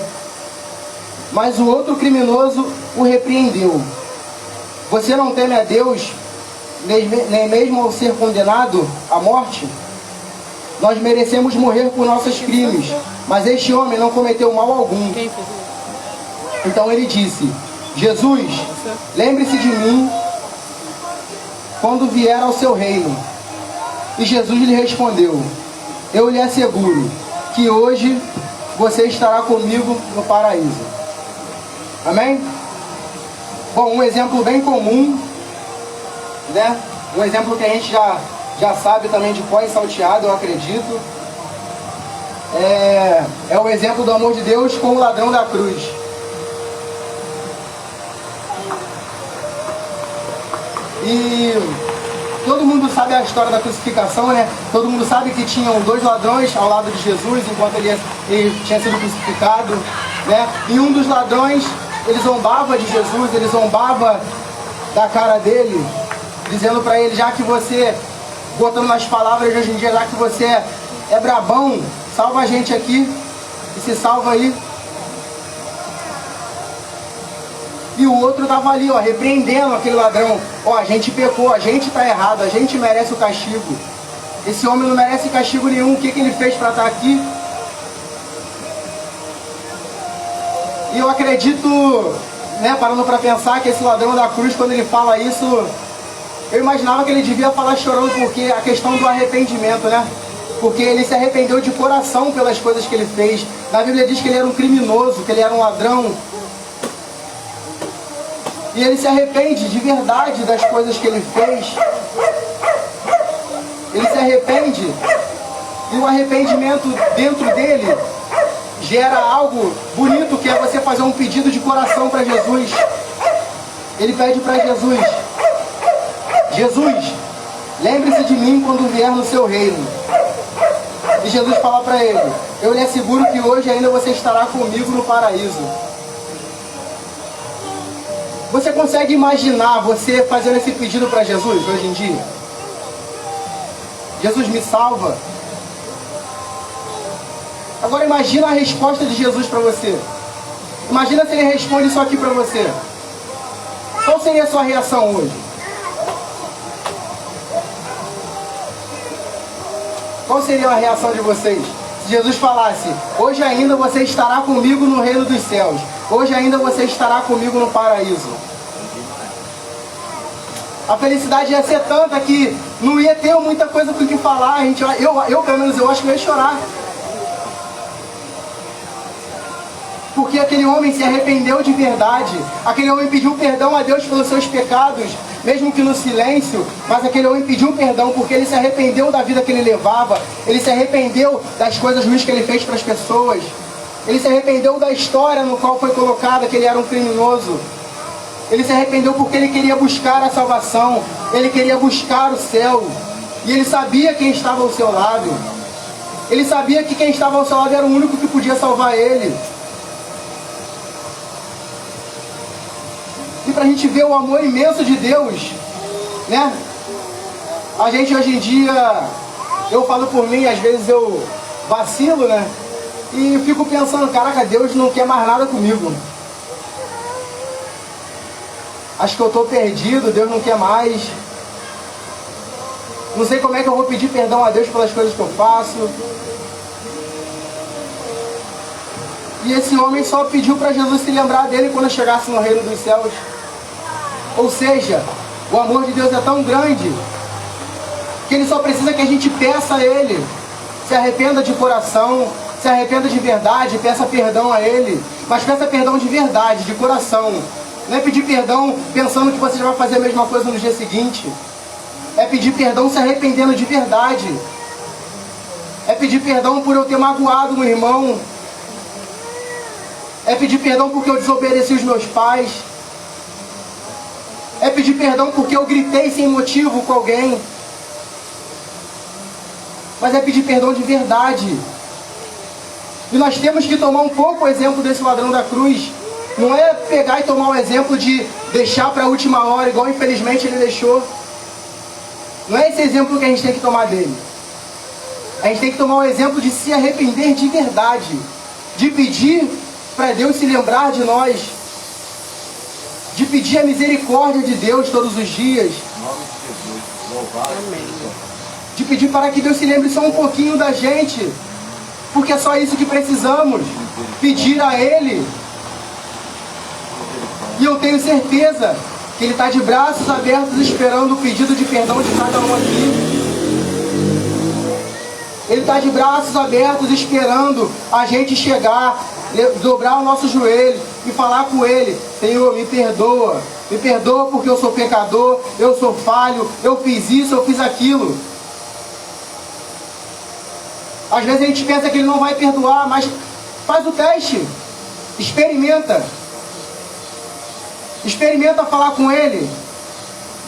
Mas o outro criminoso o repreendeu. Você não teme a Deus, nem mesmo ao ser condenado à morte? Nós merecemos morrer por nossos crimes, mas este homem não cometeu mal algum. Quem fez isso? Então ele disse: Jesus, lembre-se de mim quando vier ao seu reino. E Jesus lhe respondeu: eu lhe asseguro que hoje você estará comigo no paraíso. Amém? Bom, um exemplo bem comum, né? Um exemplo que a gente já sabe também de pó e salteado, eu acredito. É o exemplo do amor de Deus com o ladrão da cruz. E todo mundo sabe a história da crucificação, né? Todo mundo sabe que tinham dois ladrões ao lado de Jesus enquanto ele tinha sido crucificado, né? E um dos ladrões, ele zombava de Jesus, ele zombava da cara dele, dizendo para ele: já que você, botando nas palavras de hoje em dia, já que você é brabão, salva a gente aqui e se salva aí. E o outro estava ali, ó, repreendendo aquele ladrão. Ó, a gente pecou, a gente está errado, a gente merece o castigo. Esse homem não merece castigo nenhum. O que ele fez para estar aqui? E eu acredito, né, parando para pensar, que esse ladrão da cruz, quando ele fala isso, eu imaginava que ele devia falar chorando, porque a questão do arrependimento, né? Porque ele se arrependeu de coração pelas coisas que ele fez. Na Bíblia diz que ele era um criminoso, que ele era um ladrão. E ele se arrepende de verdade das coisas que ele fez. Ele se arrepende. E o arrependimento dentro dele gera algo bonito, que é você fazer um pedido de coração para Jesus. Ele pede para Jesus: Jesus, lembre-se de mim quando vier no seu reino. E Jesus fala para ele: eu lhe asseguro que hoje ainda você estará comigo no paraíso. Você consegue imaginar você fazendo esse pedido para Jesus hoje em dia? Jesus, me salva. Agora imagina a resposta de Jesus para você. Imagina se ele responde isso aqui para você. Qual seria a sua reação hoje? Qual seria a reação de vocês? Se Jesus falasse: hoje ainda você estará comigo no reino dos céus. Hoje ainda você estará comigo no paraíso. A felicidade ia ser tanta que não ia ter muita coisa com o que falar. Eu pelo menos, eu acho que eu ia chorar. Porque aquele homem se arrependeu de verdade. Aquele homem pediu perdão a Deus pelos seus pecados, mesmo que no silêncio. Mas aquele homem pediu perdão porque ele se arrependeu da vida que ele levava. Ele se arrependeu das coisas ruins que ele fez para as pessoas. Ele se arrependeu da história no qual foi colocada que ele era um criminoso. Ele se arrependeu porque ele queria buscar a salvação. Ele queria buscar o céu. E ele sabia quem estava ao seu lado. Ele sabia que quem estava ao seu lado era o único que podia salvar ele. E para a gente ver o amor imenso de Deus, né? A gente hoje em dia, eu falo por mim, às vezes eu vacilo, né? E fico pensando, caraca, Deus não quer mais nada comigo. Acho que eu estou perdido, Deus não quer mais. Não sei como é que eu vou pedir perdão a Deus pelas coisas que eu faço. E esse homem só pediu para Jesus se lembrar dele quando chegasse no reino dos céus. Ou seja, o amor de Deus é tão grande que ele só precisa que a gente peça a ele. Se arrependa de coração, se arrependa de verdade, peça perdão a ele. Mas peça perdão de verdade, de coração. Não é pedir perdão pensando que você já vai fazer a mesma coisa no dia seguinte. É pedir perdão se arrependendo de verdade. É pedir perdão por eu ter magoado um irmão. É pedir perdão porque eu desobedeci os meus pais. É pedir perdão porque eu gritei sem motivo com alguém. Mas é pedir perdão de verdade. E nós temos que tomar um pouco o exemplo desse ladrão da cruz. Não é pegar e tomar o exemplo de deixar para a última hora, igual infelizmente ele deixou. Não é esse exemplo que a gente tem que tomar dele. A gente tem que tomar o exemplo de se arrepender de verdade. De pedir para Deus se lembrar de nós. De pedir a misericórdia de Deus todos os dias. De pedir para que Deus se lembre só um pouquinho da gente. Porque é só isso que precisamos. Pedir a Ele. E eu tenho certeza que Ele está de braços abertos esperando o pedido de perdão de cada um aqui. Ele está de braços abertos esperando a gente chegar, dobrar o nosso joelho e falar com Ele: Senhor, me perdoa. Me perdoa porque eu sou pecador, eu sou falho, eu fiz isso, eu fiz aquilo. Às vezes a gente pensa que Ele não vai perdoar, mas faz o teste. Experimenta. Experimenta falar com Ele.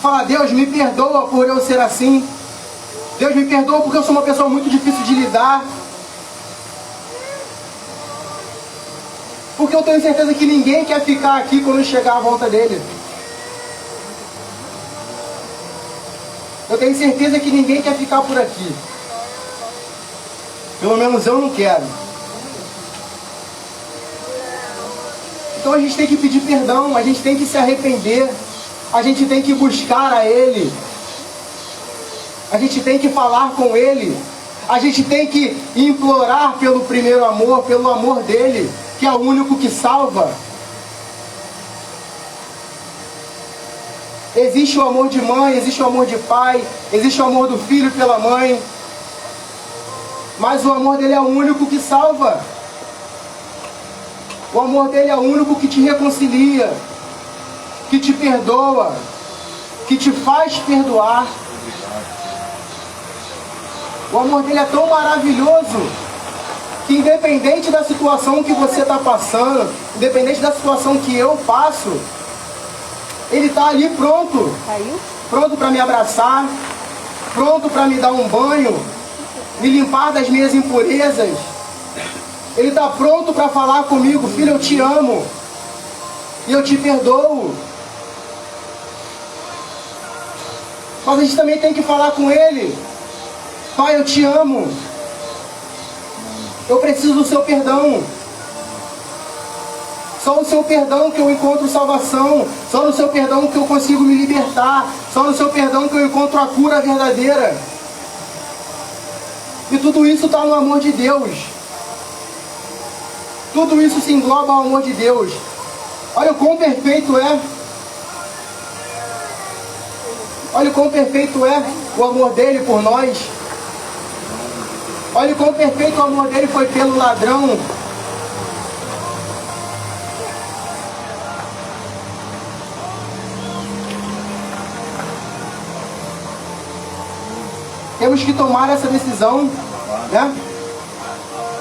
Fala: Deus, me perdoa por eu ser assim. Deus, me perdoa porque eu sou uma pessoa muito difícil de lidar. Porque eu tenho certeza que ninguém quer ficar aqui quando chegar à volta dele. Eu tenho certeza que ninguém quer ficar por aqui. Pelo menos eu não quero. Então a gente tem que pedir perdão, a gente tem que se arrepender, a gente tem que buscar a Ele, a gente tem que falar com Ele, a gente tem que implorar pelo primeiro amor, pelo amor dEle, que é o único que salva. Existe o amor de mãe, existe o amor de pai, existe o amor do filho pela mãe, mas o amor dele é o único que salva. O amor dele é o único que te reconcilia, que te perdoa, que te faz perdoar. O amor dele é tão maravilhoso que, independente da situação que você está passando, independente da situação que eu passo, Ele está ali pronto. Pronto para me abraçar, pronto para me dar um banho, me limpar das minhas impurezas. Ele está pronto para falar comigo: filho, eu te amo e eu te perdoo. Mas a gente também tem que falar com Ele: Pai, eu te amo, eu preciso do seu perdão. Só no seu perdão que eu encontro salvação. Só no seu perdão que eu consigo me libertar. Só no seu perdão que eu encontro a cura verdadeira. E tudo isso está no amor de Deus. Tudo isso se engloba ao amor de Deus. Olha o quão perfeito é. Olha o quão perfeito é o amor dele por nós. Olha o quão perfeito o amor dele foi pelo ladrão. Temos que tomar essa decisão, né?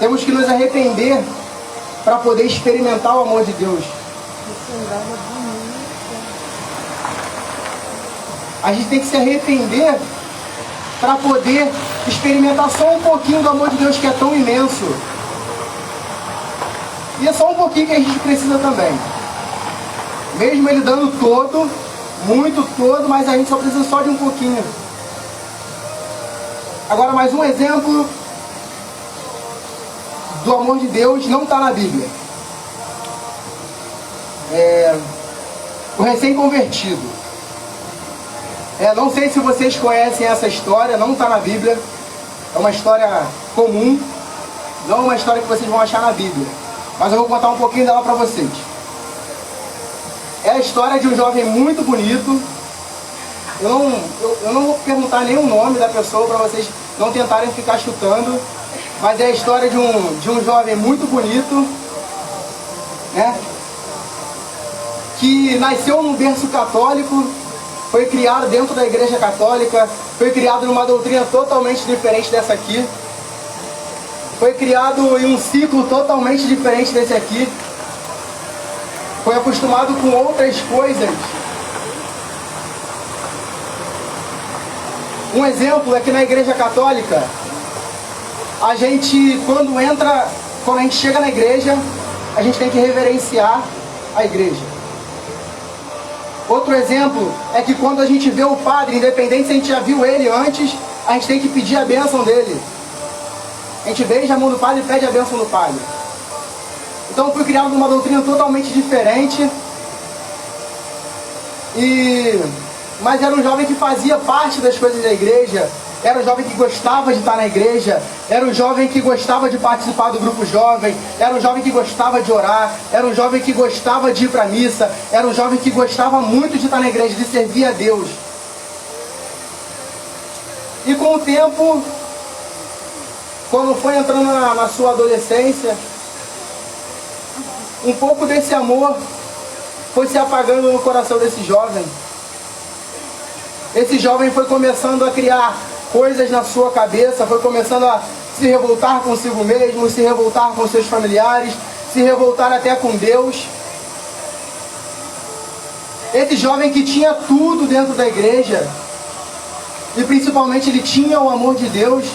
Temos que nos arrepender para poder experimentar o amor de Deus. A gente tem que se arrepender para poder experimentar só um pouquinho do amor de Deus que é tão imenso. E é só um pouquinho que a gente precisa também. Mesmo ele dando todo, muito todo, mas a gente só precisa só de um pouquinho. Agora, mais um exemplo do amor de Deus não está na Bíblia. O recém-convertido. Não sei se vocês conhecem essa história, não está na Bíblia. É uma história comum, não é uma história que vocês vão achar na Bíblia. Mas eu vou contar um pouquinho dela para vocês. É a história de um jovem muito bonito. Eu não vou perguntar nem o nome da pessoa para vocês não tentarem ficar chutando. Mas é a história de um jovem muito bonito, né? Que nasceu num berço católico, foi criado dentro da igreja católica, foi criado numa doutrina totalmente diferente dessa aqui, foi criado em um ciclo totalmente diferente desse aqui, foi acostumado com outras coisas. Um exemplo é que na igreja católica, a gente, quando a gente chega na igreja, a gente tem que reverenciar a igreja. Outro exemplo é que quando a gente vê o padre, independente se a gente já viu ele antes, a gente tem que pedir a bênção dele. A gente beija a mão do padre e pede a bênção do padre. Então eu fui criado numa doutrina totalmente diferente. Mas era um jovem que fazia parte das coisas da igreja. Era um jovem que gostava de estar na igreja. Era um jovem que gostava de participar do grupo jovem. Era um jovem que gostava de orar. Era um jovem que gostava de ir para a missa. Era um jovem que gostava muito de estar na igreja, de servir a Deus. E com o tempo, quando foi entrando na sua adolescência, um pouco desse amor foi se apagando no coração desse jovem. Esse jovem foi começando a criar coisas na sua cabeça, foi começando a se revoltar consigo mesmo, se revoltar com seus familiares, se revoltar até com Deus. Esse jovem que tinha tudo dentro da igreja, e principalmente ele tinha o amor de Deus,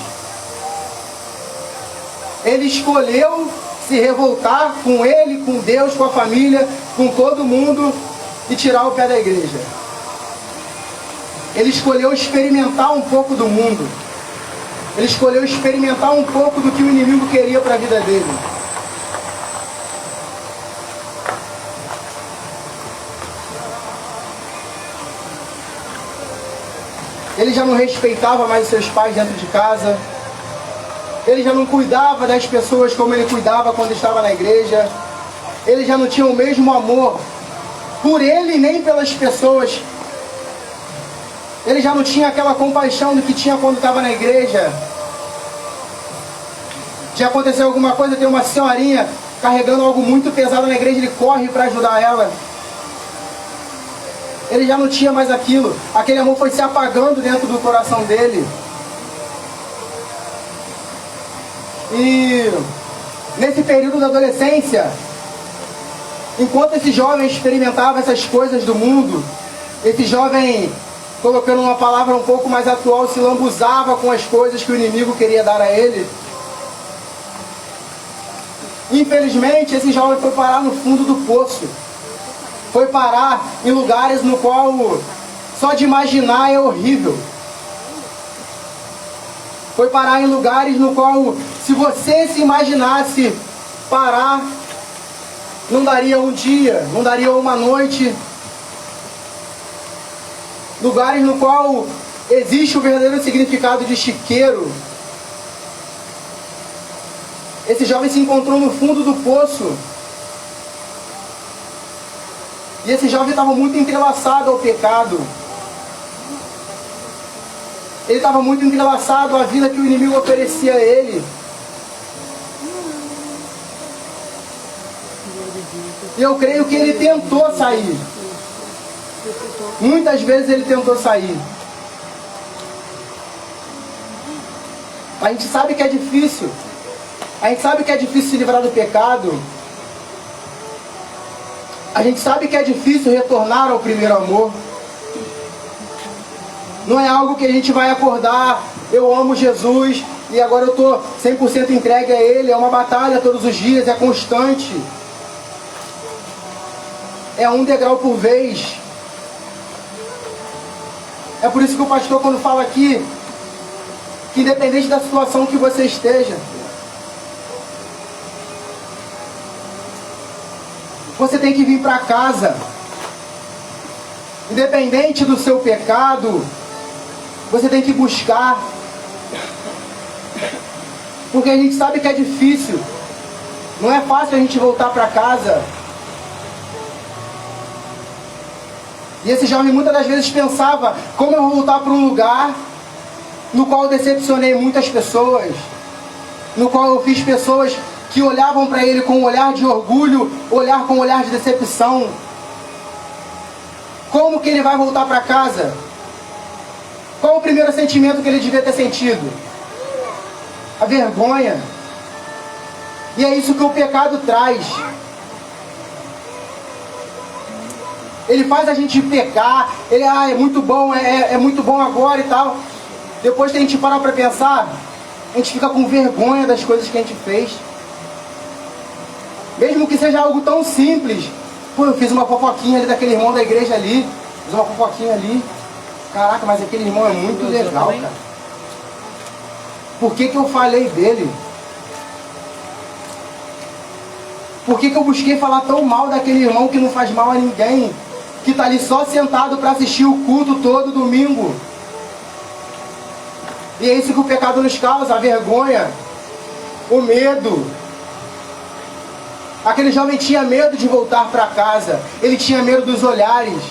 ele escolheu se revoltar com ele, com Deus, com a família, com todo mundo e tirar o pé da igreja. Ele escolheu experimentar um pouco do mundo. Ele escolheu experimentar um pouco do que o inimigo queria para a vida dele. Ele já não respeitava mais os seus pais dentro de casa. Ele já não cuidava das pessoas como ele cuidava quando estava na igreja. Ele já não tinha o mesmo amor por ele nem pelas pessoas. Ele já não tinha aquela compaixão do que tinha quando estava na igreja. Se acontecer alguma coisa, tem uma senhorinha carregando algo muito pesado na igreja, ele corre para ajudar ela. Ele já não tinha mais aquilo. Aquele amor foi se apagando dentro do coração dele. E nesse período da adolescência, enquanto esse jovem experimentava essas coisas do mundo, esse jovem, colocando uma palavra um pouco mais atual, se lambuzava com as coisas que o inimigo queria dar a ele. Infelizmente, esse jovem foi parar no fundo do poço. Foi parar em lugares no qual só de imaginar é horrível. Foi parar em lugares no qual, se você se imaginasse parar, não daria um dia, não daria uma noite. Lugares no qual existe o verdadeiro significado de chiqueiro. Esse jovem se encontrou no fundo do poço. E esse jovem estava muito entrelaçado ao pecado. Ele estava muito entrelaçado à vida que o inimigo oferecia a ele. E eu creio que ele tentou sair. Muitas vezes ele tentou sair. A gente sabe que é difícil. A gente sabe que é difícil se livrar do pecado. A gente sabe que é difícil retornar ao primeiro amor. Não é algo que a gente vai acordar eu amo Jesus e agora eu estou 100% entregue a Ele. É uma batalha todos os dias, é constante. É um degrau por vez. É por isso que o pastor, quando fala aqui, que independente da situação que você esteja, você tem que vir para casa. Independente do seu pecado, você tem que buscar. Porque a gente sabe que é difícil. Não é fácil a gente voltar para casa. E esse jovem muitas das vezes pensava: como eu vou voltar para um lugar no qual eu decepcionei muitas pessoas, no qual eu fiz pessoas que olhavam para ele com um olhar de orgulho, olhar com um olhar de decepção. Como que ele vai voltar para casa? Qual o primeiro sentimento que ele devia ter sentido? A vergonha. E é isso que o pecado traz. Ele faz a gente pecar. Ele, é muito bom, é muito bom agora e tal. Depois que a gente para pensar, a gente fica com vergonha das coisas que a gente fez. Mesmo que seja algo tão simples. Pô, eu fiz uma fofoquinha ali daquele irmão da igreja ali. Fiz uma fofoquinha ali. Caraca, mas aquele irmão é muito legal, cara. Por que eu falei dele? Por que eu busquei falar tão mal daquele irmão que não faz mal a ninguém? Que está ali só sentado para assistir o culto todo domingo. E é isso que o pecado nos causa, a vergonha, o medo. Aquele jovem tinha medo de voltar para casa. Ele tinha medo dos olhares.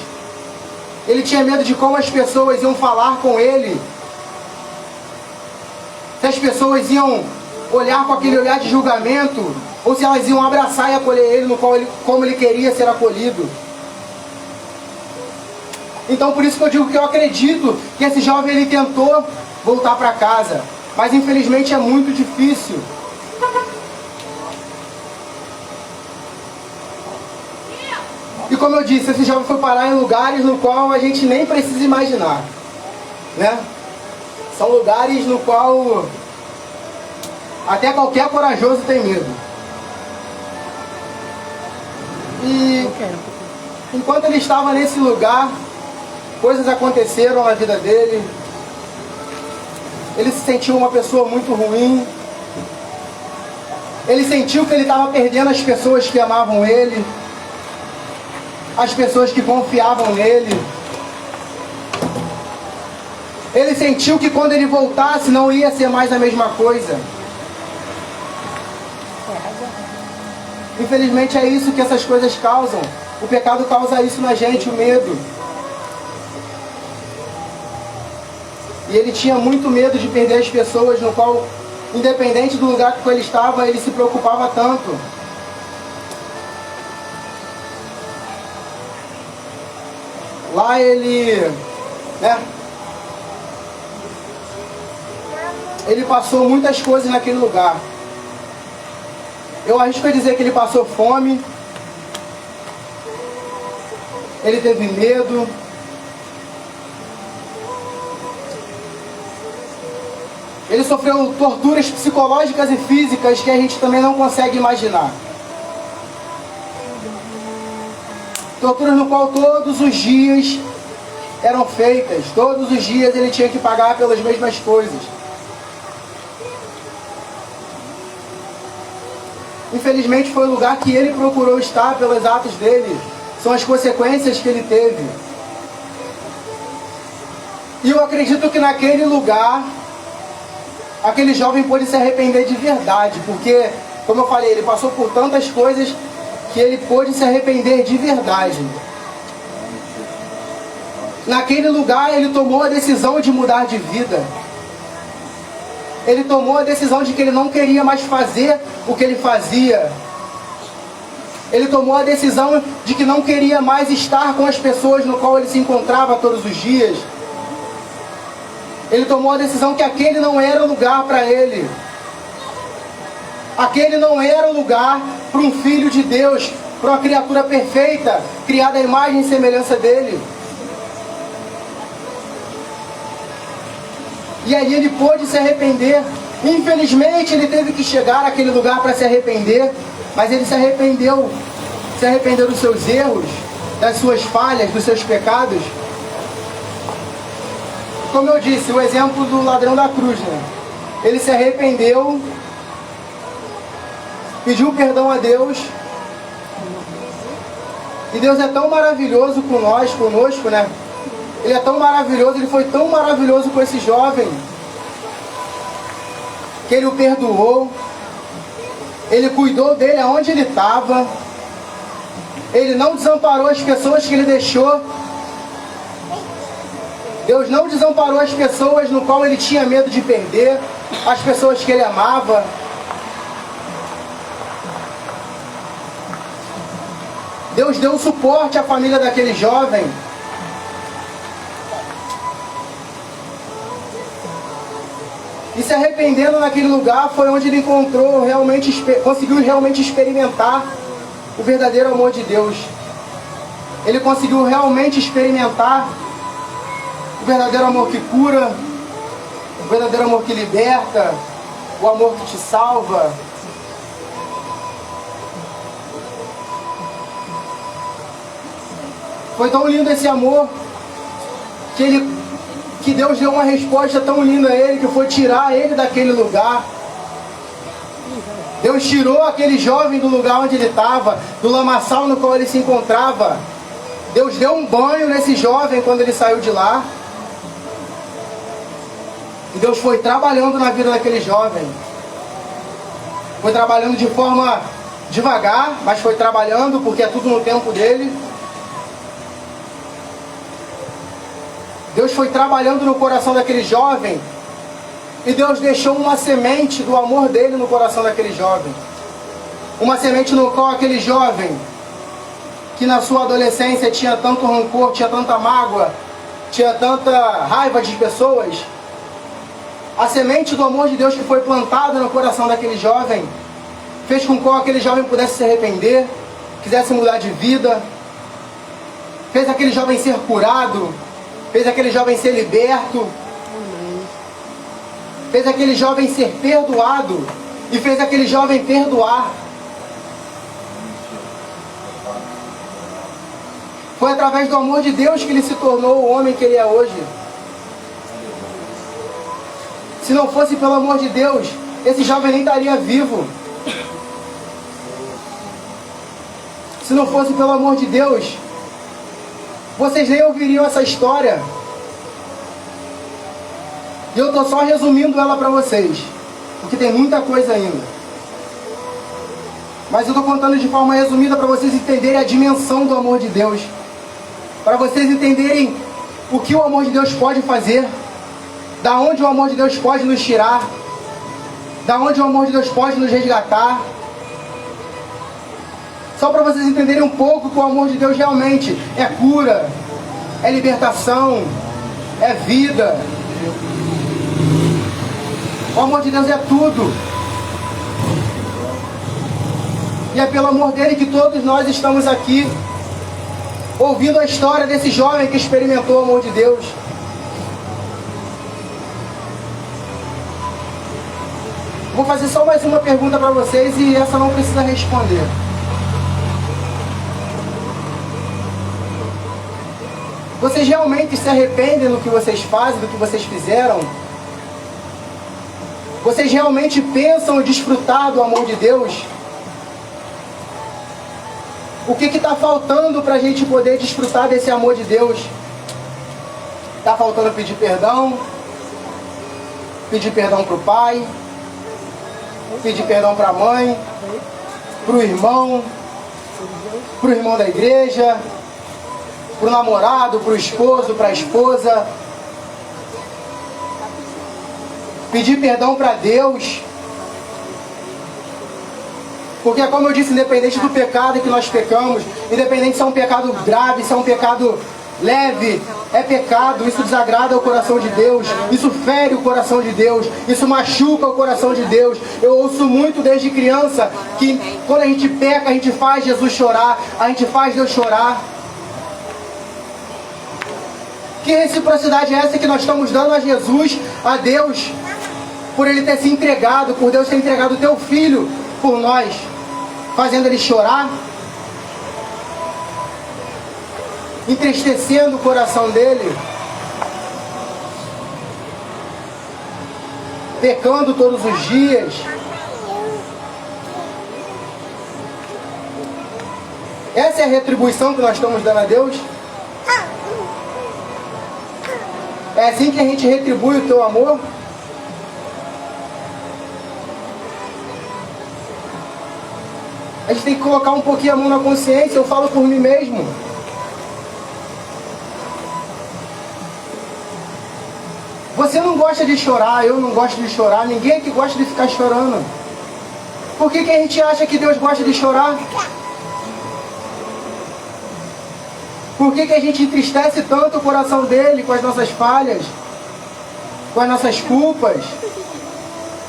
Ele tinha medo de como as pessoas iam falar com ele. Se as pessoas iam olhar com aquele olhar de julgamento, ou se elas iam abraçar e acolher ele, como ele queria ser acolhido. Então por isso que eu digo que eu acredito que esse jovem ele tentou voltar para casa, mas infelizmente é muito difícil. E como eu disse, esse jovem foi parar em lugares no qual a gente nem precisa imaginar, né? São lugares no qual até qualquer corajoso tem medo. E enquanto ele estava nesse lugar, coisas aconteceram na vida dele. Ele se sentiu uma pessoa muito ruim. Ele sentiu que ele estava perdendo as pessoas que amavam ele, as pessoas que confiavam nele. Ele sentiu que quando ele voltasse não ia ser mais a mesma coisa. Infelizmente é isso que essas coisas causam. O pecado causa isso na gente, o medo. E ele tinha muito medo de perder as pessoas, no qual, independente do lugar que ele estava, ele se preocupava tanto. Lá ele, ele passou muitas coisas naquele lugar. Eu arrisco a dizer que ele passou fome, ele teve medo, ele sofreu torturas psicológicas e físicas que a gente também não consegue imaginar. Torturas no qual todos os dias eram feitas, todos os dias ele tinha que pagar pelas mesmas coisas. Infelizmente foi o lugar que ele procurou estar pelos atos dele. São as consequências que ele teve. E eu acredito que naquele lugar, aquele jovem pôde se arrepender de verdade. Porque, como eu falei, ele passou por tantas coisas que ele pôde se arrepender de verdade. Naquele lugar ele tomou a decisão de mudar de vida. Ele tomou a decisão de que ele não queria mais fazer o que ele fazia. Ele tomou a decisão de que não queria mais estar com as pessoas no qual ele se encontrava todos os dias. Ele tomou a decisão que aquele não era o lugar para ele. Aquele não era o lugar para um filho de Deus, para uma criatura perfeita, criada à imagem e semelhança dele. E ali ele pôde se arrepender. Infelizmente ele teve que chegar àquele lugar para se arrepender, mas ele se arrependeu dos seus erros, das suas falhas, dos seus pecados. Como eu disse, o exemplo do ladrão da cruz, né? Ele se arrependeu, pediu perdão a Deus, e Deus é tão maravilhoso conosco, né? Ele é tão maravilhoso, ele foi tão maravilhoso com esse jovem, que ele o perdoou, ele cuidou dele aonde ele estava, ele não desamparou as pessoas que ele deixou. Deus não desamparou as pessoas no qual ele tinha medo de perder, as pessoas que ele amava. Deus deu suporte à família daquele jovem. E se arrependendo naquele lugar foi onde ele conseguiu realmente experimentar o verdadeiro amor de Deus. Ele conseguiu realmente experimentar o verdadeiro amor que cura, o verdadeiro amor que liberta, o amor que te salva. Foi tão lindo esse amor que Deus deu uma resposta tão linda a ele, que foi tirar ele daquele lugar. Deus tirou aquele jovem do lugar onde ele estava, do lamaçal no qual ele se encontrava. Deus deu um banho nesse jovem quando ele saiu de lá. E Deus foi trabalhando na vida daquele jovem. Foi trabalhando de forma devagar, mas foi trabalhando, porque é tudo no tempo dele. Deus foi trabalhando no coração daquele jovem. E Deus deixou uma semente do amor dele no coração daquele jovem. Uma semente no qual aquele jovem, que na sua adolescência tinha tanto rancor, tinha tanta mágoa, tinha tanta raiva de pessoas, a semente do amor de Deus que foi plantada no coração daquele jovem, fez com que aquele jovem pudesse se arrepender, quisesse mudar de vida, fez aquele jovem ser curado, fez aquele jovem ser liberto, fez aquele jovem ser perdoado e fez aquele jovem perdoar. Foi através do amor de Deus que ele se tornou o homem que ele é hoje. Se não fosse pelo amor de Deus, esse jovem nem estaria vivo. Se não fosse pelo amor de Deus, vocês nem ouviriam essa história. E eu estou só resumindo ela para vocês, porque tem muita coisa ainda. Mas eu estou contando de forma resumida para vocês entenderem a dimensão do amor de Deus. Para vocês entenderem o que o amor de Deus pode fazer, da onde o amor de Deus pode nos tirar, da onde o amor de Deus pode nos resgatar. Só para vocês entenderem um pouco que o amor de Deus realmente é cura, é libertação, é vida. O amor de Deus é tudo. E é pelo amor dele que todos nós estamos aqui, ouvindo a história desse jovem que experimentou o amor de Deus. Vou fazer só mais uma pergunta para vocês e essa não precisa responder. Vocês realmente se arrependem do que vocês fazem, do que vocês fizeram? Vocês realmente pensam em desfrutar do amor de Deus? O que está faltando para a gente poder desfrutar desse amor de Deus? Está faltando pedir perdão? Pedir perdão para o pai? Pedir perdão para a mãe? Para o irmão? Para o irmão da igreja? Para o namorado? Para o esposo? Para a esposa? Pedir perdão para Deus? Porque, como eu disse, independente do pecado que nós pecamos, independente se é um pecado grave, se é um pecado leve, é pecado, isso desagrada o coração de Deus, isso fere o coração de Deus, isso machuca o coração de Deus. Eu ouço muito desde criança que quando a gente peca, a gente faz Jesus chorar, a gente faz Deus chorar. Que reciprocidade é essa que nós estamos dando a Jesus, a Deus, por Ele ter se entregado, por Deus ter entregado o teu Filho por nós, fazendo Ele chorar, entristecendo o coração dele, pecando todos os dias. Essa é a retribuição que nós estamos dando a Deus? É assim que a gente retribui o teu amor? A gente tem que colocar um pouquinho a mão na consciência. Eu falo por mim mesmo. Você não gosta de chorar, eu não gosto de chorar, ninguém aqui gosta de ficar chorando. Por que a gente acha que Deus gosta de chorar? Por que a gente entristece tanto o coração dele com as nossas falhas, com as nossas culpas,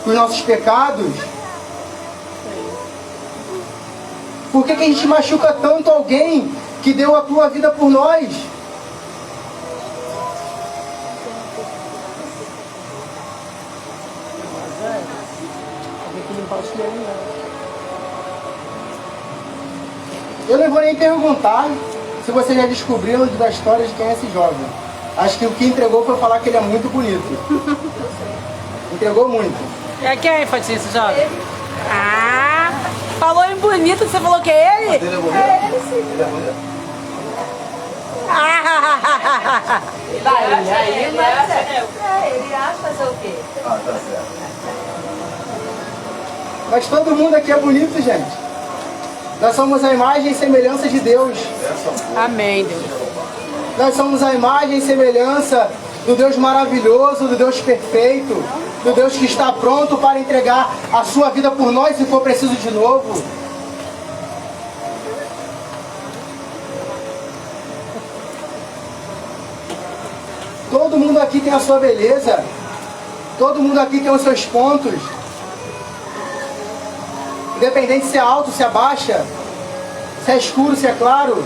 com os nossos pecados? Por que a gente machuca tanto alguém que deu a tua vida por nós? Eu não vou nem perguntar se vocês já descobriram da história de quem é esse jovem. Acho que o que entregou foi falar que ele é muito bonito. Entregou muito. É quem, Fatinha, esse jovem? Ah, falou em bonito, você falou que é ele? Ele é bonito? É ele sim. Ele é bonito? Ah, Ele acha fazer o quê? Ah, tá certo. Mas todo mundo aqui é bonito, gente. Nós somos a imagem e semelhança de Deus. amém, Deus. Nós somos a imagem e semelhança do Deus maravilhoso, do Deus perfeito, do Deus que está pronto para entregar a sua vida por nós se for preciso de novo. Todo mundo aqui tem a sua beleza. Todo mundo aqui tem os seus pontos. Independente se é alto, se é baixa, se é escuro, se é claro,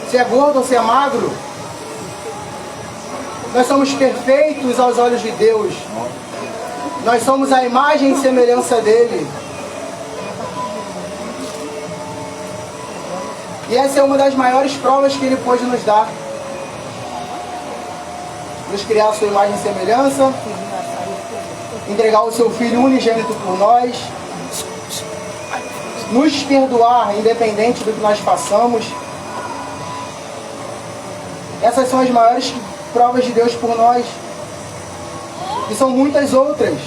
se é gordo ou se é magro. Nós somos perfeitos aos olhos de Deus. Nós somos a imagem e semelhança dele. E essa é uma das maiores provas que ele pôde nos dar. Nos criar a sua imagem e semelhança, entregar o seu Filho unigênito por nós, nos perdoar, independente do que nós façamos. Essas são as maiores provas de Deus por nós. E são muitas outras.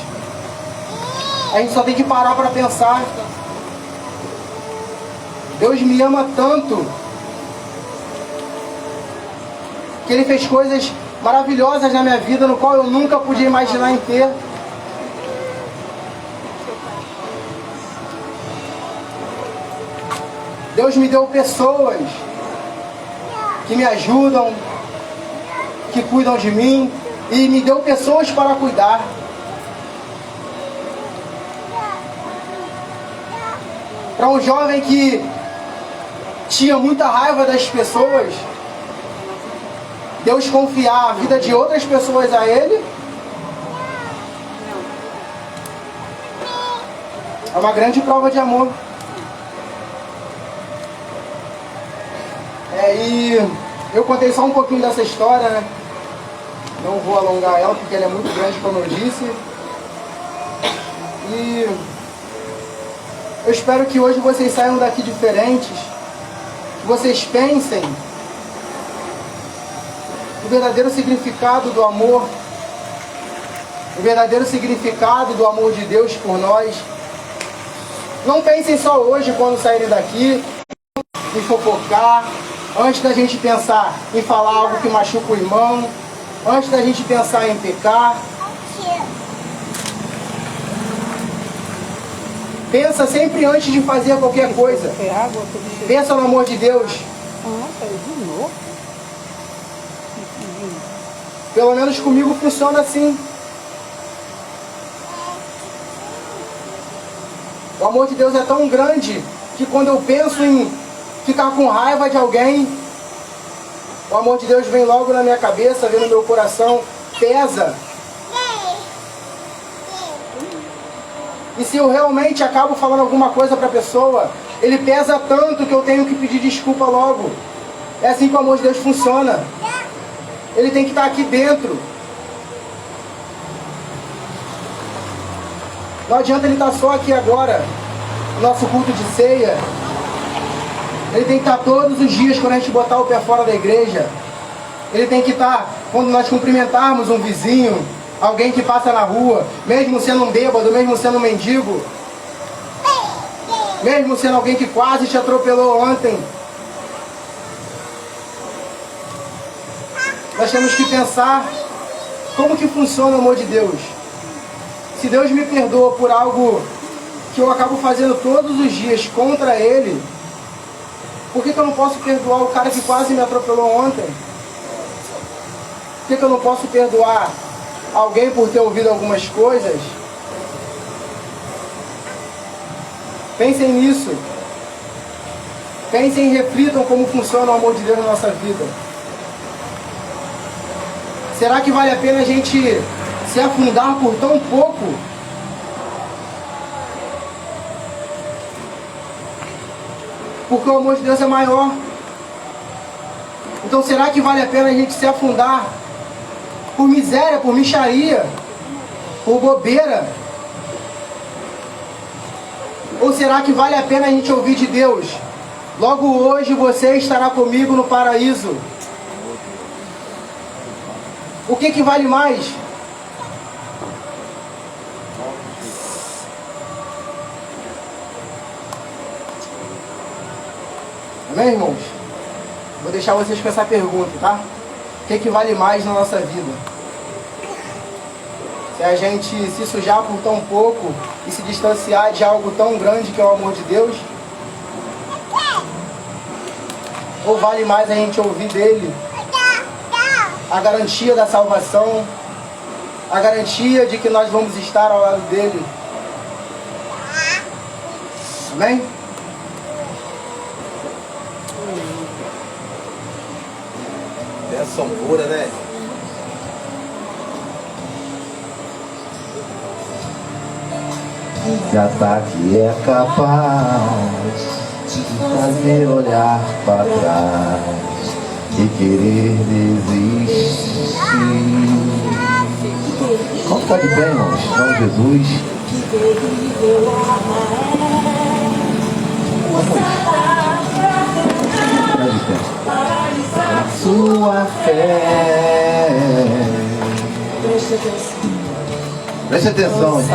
A gente só tem que parar para pensar. Deus me ama tanto que Ele fez coisas maravilhosas na minha vida, no qual eu nunca podia imaginar em ter. Deus me deu pessoas que me ajudam, que cuidam de mim, e me deu pessoas para cuidar. Para um jovem que tinha muita raiva das pessoas, Deus confiar a vida de outras pessoas a ele, é uma grande prova de amor. E eu contei só um pouquinho dessa história, né? Não vou alongar ela porque ela é muito grande, como eu disse. E eu espero que hoje vocês saiam daqui diferentes, que vocês pensem o verdadeiro significado do amor, o verdadeiro significado do amor de Deus por nós. Não pensem só hoje quando saírem daqui em fofocar, antes da gente pensar em falar algo que machuca o irmão, antes da gente pensar em pecar. Pensa sempre antes de fazer qualquer coisa. Pensa no amor de Deus. Pelo menos comigo funciona assim. O amor de Deus é tão grande que quando eu penso em ficar com raiva de alguém, O amor de Deus vem logo na minha cabeça, vem no meu coração, pesa. E se eu realmente acabo falando alguma coisa para a pessoa, ele pesa tanto que eu tenho que pedir desculpa logo. É assim que o amor de Deus funciona. Ele tem que estar aqui dentro. Não adianta ele estar só aqui agora, no nosso culto de ceia. Ele tem que estar todos os dias quando a gente botar o pé fora da igreja. Ele tem que estar quando nós cumprimentarmos um vizinho, alguém que passa na rua, mesmo sendo um bêbado, mesmo sendo um mendigo, mesmo sendo alguém que quase te atropelou ontem. Nós temos que pensar como que funciona o amor de Deus. Se Deus me perdoa por algo que eu acabo fazendo todos os dias contra Ele, por que eu não posso perdoar o cara que quase me atropelou ontem? Por que eu não posso perdoar alguém por ter ouvido algumas coisas? Pensem nisso. Pensem e reflitam como funciona o amor de Deus na nossa vida. Será que vale a pena a gente se afundar por tão pouco? Porque o amor de Deus é maior. Então será que vale a pena a gente se afundar por miséria, por mixaria, por bobeira? Ou será que vale a pena a gente ouvir de Deus? Logo hoje você estará comigo no paraíso. O que vale mais? Amém, irmãos? Vou deixar vocês com essa pergunta, tá? O que vale mais na nossa vida? Se a gente se sujar por tão pouco e se distanciar de algo tão grande que é o amor de Deus? Ou vale mais a gente ouvir dele a garantia da salvação, a garantia de que nós vamos estar ao lado dele? Amém? Bênção pura, né? Que ataque é capaz de fazer olhar para trás e querer desistir. Vamos ficar de pé, irmãos, em nome de Jesus. Vamos ficar de pé. Sua fé. Preste atenção, hein?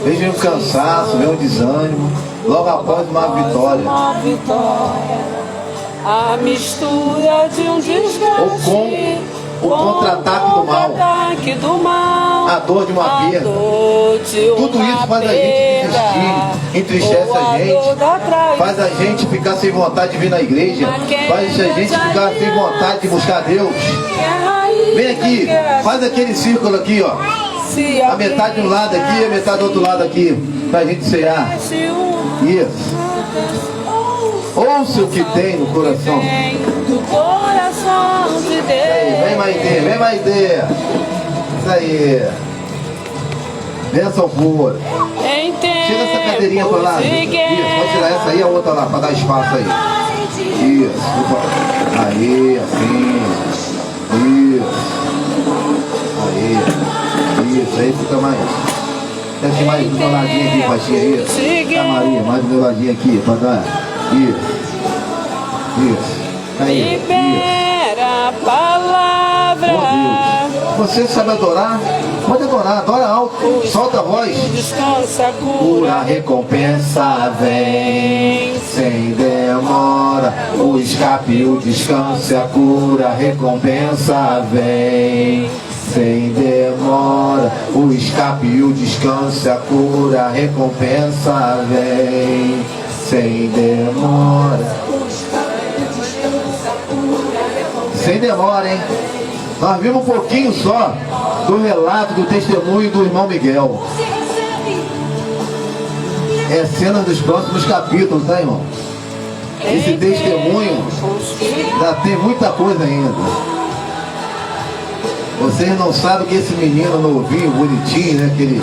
Veja um cansaço, vem um desânimo, logo após uma vitória. A mistura de um desgaste, ou com o contra-ataque do mal, a dor de uma perda. Tudo isso faz a gente desistir, entristece a gente, faz a gente ficar sem vontade de vir na igreja, faz a gente ficar sem vontade de buscar Deus. Vem aqui, faz aquele círculo aqui, ó. A metade de um lado aqui e a metade do outro lado aqui, pra gente cear. Isso. Ouça o que tem no coração. Vem Maitê, vem Maitê. Isso aí. Bênção pura. Tira essa cadeirinha pra lá. Isso, pode tirar essa aí e a outra lá, pra dar espaço aí. Isso. Aí, assim. Isso. Aí. Isso, aí fica mais. Desce mais do meu ladinho aqui, baixinha. Isso. Tá, Maria, mais do meu ladinho aqui, pra dar. Isso. Isso. Aí. Libera a palavra. Oh, Deus. Você sabe adorar? Pode adorar, adora alto. Solta a voz. Descansa, Cura, recompensa vem sem demora. O escape, o descanso, a cura, recompensa vem sem demora. O escape, o descanso, a cura, recompensa vem sem demora. Sem demora, hein? Nós vimos um pouquinho só do relato, do testemunho do irmão Miguel. É cena dos próximos capítulos, tá, irmão? esse testemunho ainda tem muita coisa ainda. Vocês não sabem que esse menino novinho, bonitinho, né? Que ele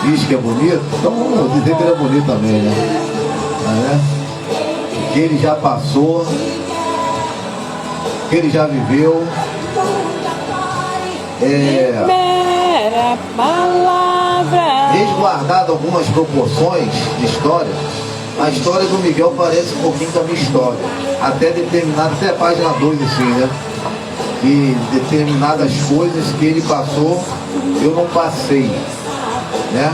diz que é bonito. Então vamos dizer que ele é bonito também, né? Que ele já passou, que ele já viveu. Resguardado algumas proporções de história, a história do Miguel parece um pouquinho com a minha história. Até determinada, até a página 2 assim, né? Que determinadas coisas que ele passou, eu não passei, né?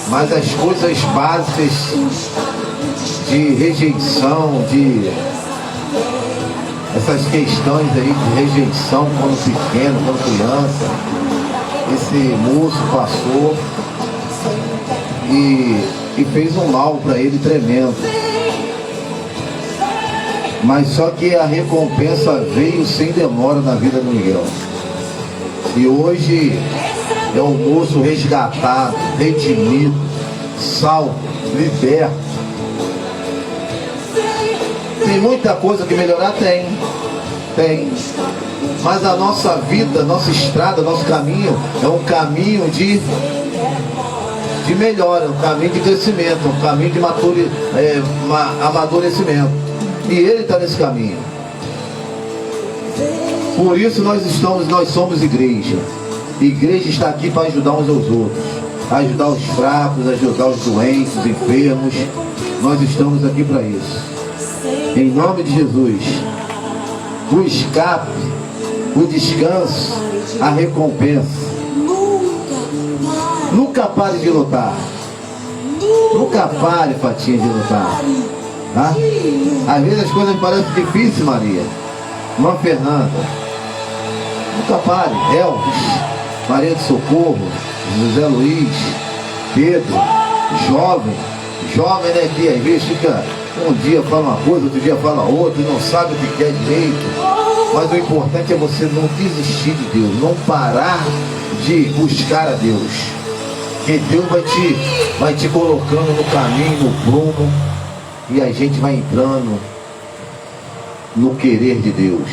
Mas as coisas básicas de rejeição, de essas questões aí de rejeição quando pequeno, quando criança, esse moço passou e fez um mal para ele tremendo. Mas só que a recompensa veio sem demora na vida do Miguel. E hoje é um moço resgatado, redimido, salvo, liberto. Tem muita coisa que melhorar? Tem. Mas a nossa vida, nossa estrada, nosso caminho é um caminho de melhora, um caminho de crescimento, um caminho de amadurecimento. E ele está nesse caminho. Por isso nós somos igreja. Igreja está aqui para ajudar uns aos outros, ajudar os fracos, ajudar os doentes, os enfermos. Nós estamos aqui para isso. Em nome de Jesus, o escape, o descanso, a recompensa. Nunca pare de lutar. Nunca pare, Fatinha, de lutar. Tá? Às vezes as coisas parecem difíceis, Maria. Irmã Fernanda. Nunca pare. Elvis, Maria de Socorro, José Luiz, Pedro, jovem, né, que às vezes fica um dia fala uma coisa, outro dia fala outra, e não sabe o que quer direito. Mas o importante é você não desistir de Deus, não parar de buscar a Deus. Que Deus vai te colocando no caminho, no prumo, e a gente vai entrando no querer de Deus.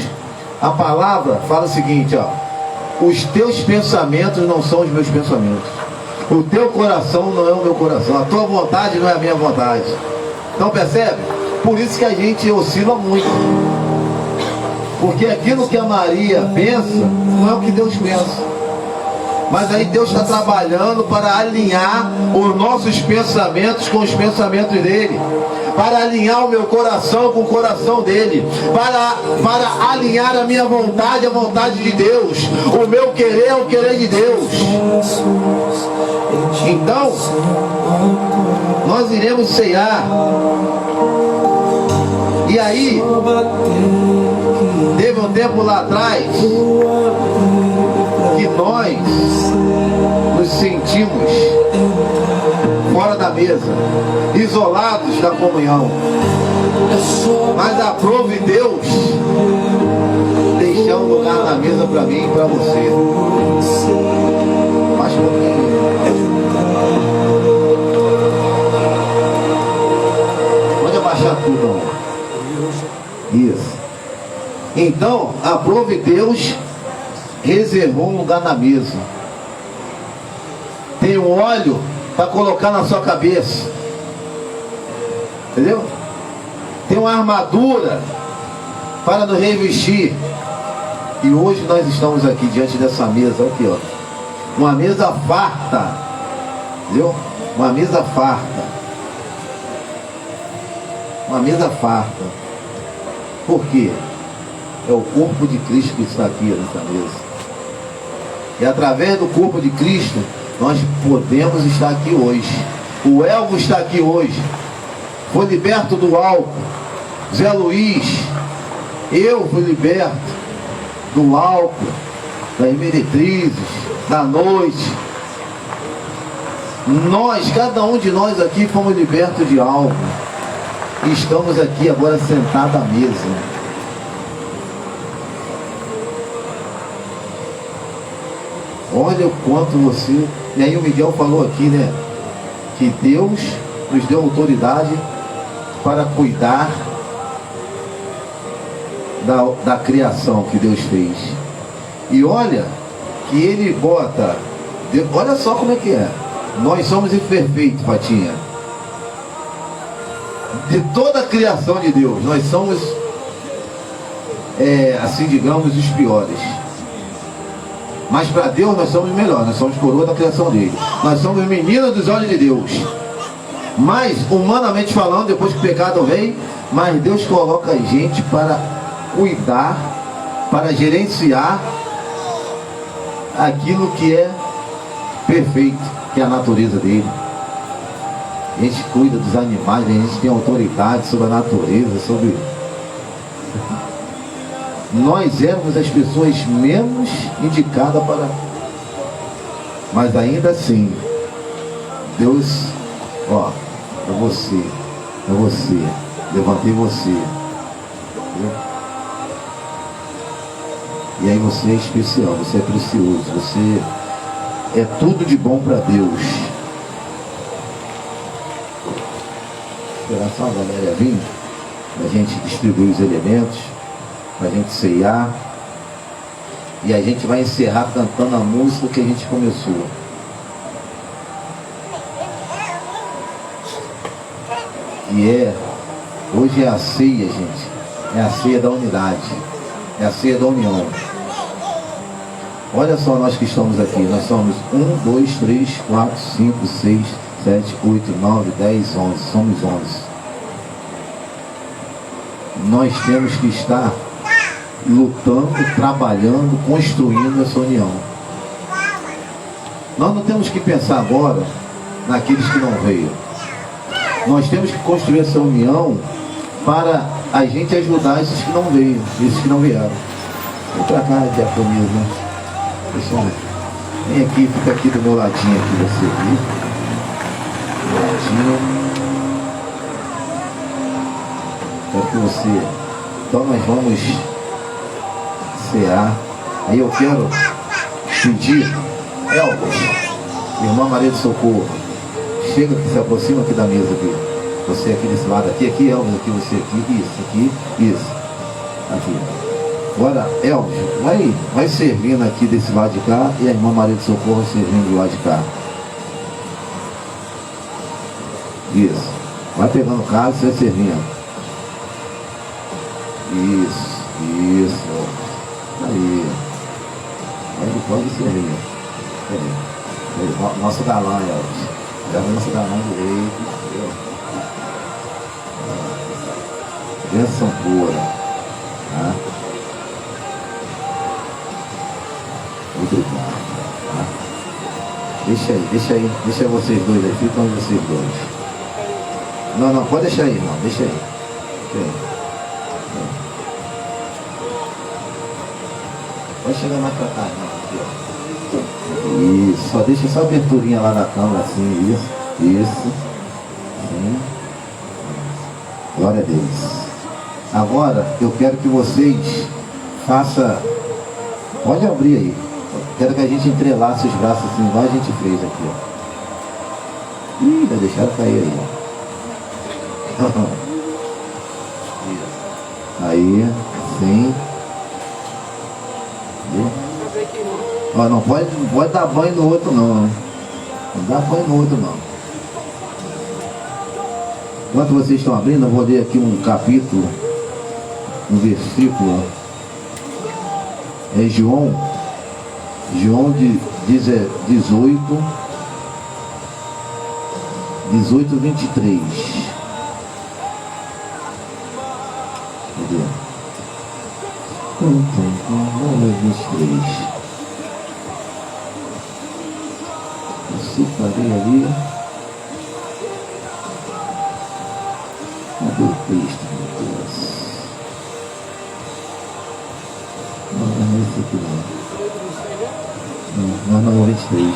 A palavra fala o seguinte, ó: os teus pensamentos não são os meus pensamentos, o teu coração não é o meu coração, a tua vontade não é a minha vontade. Então percebe? Por isso que a gente oscila muito, porque aquilo que a Maria pensa não é o que Deus pensa. Mas aí Deus está trabalhando para alinhar os nossos pensamentos com os pensamentos dele, para alinhar o meu coração com o coração dele, para alinhar a minha vontade à vontade de Deus, o meu querer ao querer de Deus. Então nós iremos ceiar. E aí teve um tempo lá atrás que nós nos sentimos fora da mesa, isolados da comunhão. Mas aprove Deus deixar um lugar na mesa para mim e para você. Mais um pouquinho. Pode abaixar tudo, ó. Isso. Então, aprove Deus reservou um lugar na mesa. Tem um óleo para colocar na sua cabeça. Entendeu? Tem uma armadura para nos revestir. E hoje nós estamos aqui diante dessa mesa, aqui, ó. Uma mesa farta. Entendeu? Uma mesa farta. Uma mesa farta. Por quê? É o corpo de Cristo que está aqui nessa mesa. E através do corpo de Cristo, nós podemos estar aqui hoje. O Elvo está aqui hoje. Foi liberto do álcool. Zé Luiz, eu fui liberto do álcool, das meretrizes, da noite. Nós, cada um de nós aqui fomos libertos de álcool. E estamos aqui agora sentados à mesa. Olha o quanto você... E aí o Miguel falou aqui, né? Que Deus nos deu autoridade para cuidar da criação que Deus fez. E olha que ele bota, olha só como é que é. Nós somos imperfeitos, Patinha. De toda a criação de Deus, nós somos, assim digamos, os piores. Mas para Deus nós somos melhores, nós somos coroa da criação dele. Nós somos meninos dos olhos de Deus. Mas, humanamente falando, depois que o pecado vem, mas Deus coloca a gente para cuidar, para gerenciar aquilo que é perfeito, que é a natureza dele. A gente cuida dos animais, a gente tem autoridade sobre a natureza, sobre... Nós éramos as pessoas menos indicadas para... Mas ainda assim, Deus, ó, é você, levantei você. Entendeu? E aí você é especial, você é precioso, você é tudo de bom para Deus. Esperar só a galera vir, para a gente distribuir os elementos, para a gente ceiar. E a gente vai encerrar cantando a música que a gente começou. E hoje é a ceia, gente. É a ceia da unidade. É a ceia da união. Olha só nós que estamos aqui. Nós somos 1, 2, 3, 4, 5, 6, 7, 8, 9, 10, 11. Somos 11. Nós temos que estar lutando, trabalhando, construindo essa união. Nós não temos que pensar agora naqueles que não veio. Nós temos que construir essa união para a gente ajudar esses que não veio, esses que não vieram. Vem pra cá, diaconisa. Pessoal, vem aqui, fica aqui do meu ladinho aqui, você aqui. Do ladinho. Quero que você... Então nós vamos cear. Aí eu quero pedir, Elvis, irmã Maria do Socorro, chega aqui, se aproxima aqui da mesa aqui. Você aqui desse lado, aqui, Elvis, aqui, você aqui, isso, aqui, isso. Aqui. Agora, Elvis, vai servindo aqui desse lado de cá e a irmã Maria do Socorro servindo do lado de cá. Isso. Vai pegando o caso e vai servindo. Isso. Aí. Pode servir. Aí. Nosso galã, Elvis. Já vem nosso galã direito. Entendeu? Bênção pura. Tá? Obrigado. Tá? Deixa vocês dois aí, ficam vocês dois. Não, pode deixar aí, irmão, deixa aí. Pode chegar mais pra cá, irmão. Aqui, ó. Isso, só deixa essa aberturinha lá na câmera assim, isso. Sim. Glória a Deus. Agora eu quero que vocês façam. Pode abrir aí. Quero que a gente entrelace os braços assim, igual a gente fez aqui, ó. Ih, vai deixar cair aí, ó. Aí, sim. Ó, não pode dar banho no outro não. Não dá banho no outro não. Enquanto vocês estão abrindo, eu vou ler aqui um capítulo, um versículo. É João de 18, 23. Cadê? 23. Eu separei ali. Cadê o texto, meu Deus? Não é esse aqui não. Não, 23.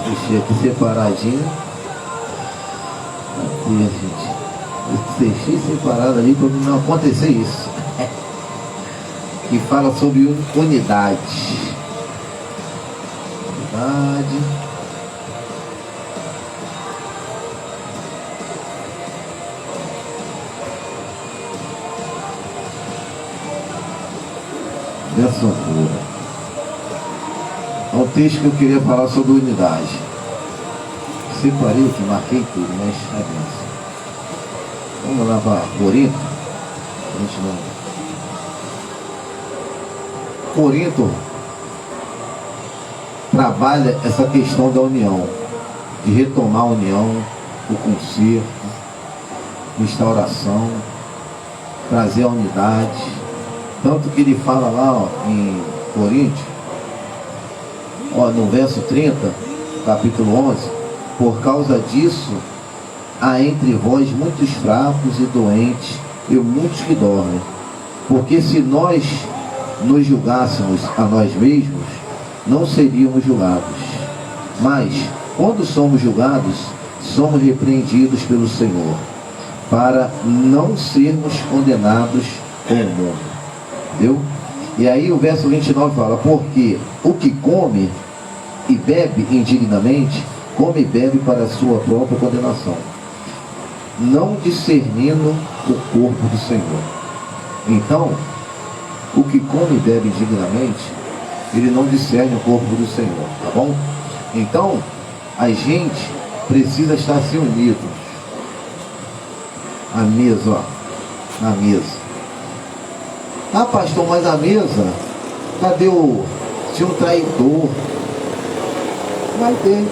Deixei aqui separadinho. Aqui, gente. Eu deixei separado ali para não acontecer isso. Que fala sobre unidade. Benção pura. É um texto que eu queria falar sobre unidade. Separei aqui, marquei tudo, mas é benção. Vamos lá para Corinto. A gente não... Corinto trabalha essa questão da união, de retomar a união, o conserto, restauração, trazer a unidade. Tanto que ele fala lá, ó, em Coríntios, ó, no verso 30, capítulo 11, por causa disso há entre vós muitos fracos e doentes e muitos que dormem, porque se nós nos julgássemos a nós mesmos, não seríamos julgados. Mas, quando somos julgados, somos repreendidos pelo Senhor, para não sermos condenados com o mundo. Entendeu? E aí o verso 29 fala, porque o que come e bebe indignamente, come e bebe para a sua própria condenação, não discernindo o corpo do Senhor. Então, o que come e bebe indignamente, ele não discerne o corpo do Senhor, tá bom? Então, a gente precisa estar se unido. A mesa, ó, na mesa. Ah, pastor, mas a mesa, cadê tinha um traidor? Vai ter.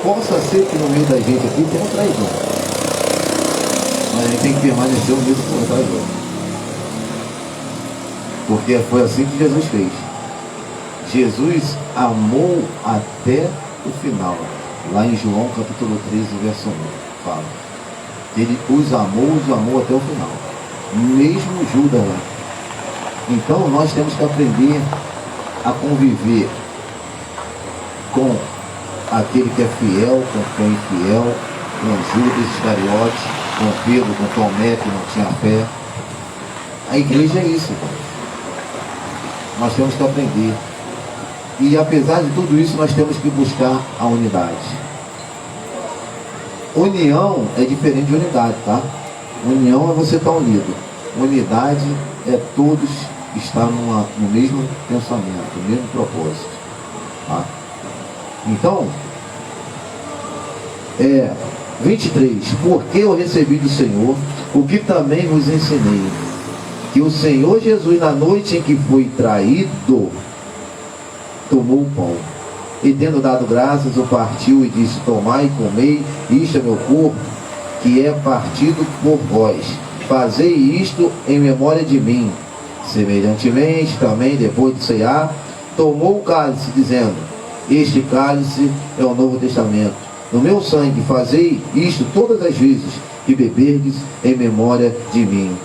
Possa ser que no meio da gente aqui tenha um traidor, mas a gente tem que permanecer unido com o traidor, porque foi assim que Jesus fez. Jesus amou até o final. Lá em João capítulo 13, verso 1, fala. Ele os amou até o final. Mesmo Judas lá. Então nós temos que aprender a conviver com aquele que é fiel, com quem é infiel, com Judas Iscariote, com Pedro, com Tomé, que não tinha fé. A igreja é isso, irmãos. Nós temos que aprender. E apesar de tudo isso, nós temos que buscar a unidade. União é diferente de unidade, tá? União é você estar unido. Unidade é todos estar no mesmo pensamento, no mesmo propósito, tá? Então, 23. Porque eu recebi do Senhor o que também vos ensinei, que o Senhor Jesus, na noite em que foi traído, tomou o pão, e tendo dado graças, o partiu e disse, tomai e comei, isto é meu corpo, que é partido por vós, fazei isto em memória de mim. Semelhantemente também, depois de cear, tomou o cálice, dizendo, este cálice é o Novo Testamento, no meu sangue, fazei isto todas as vezes que beberdes em memória de mim.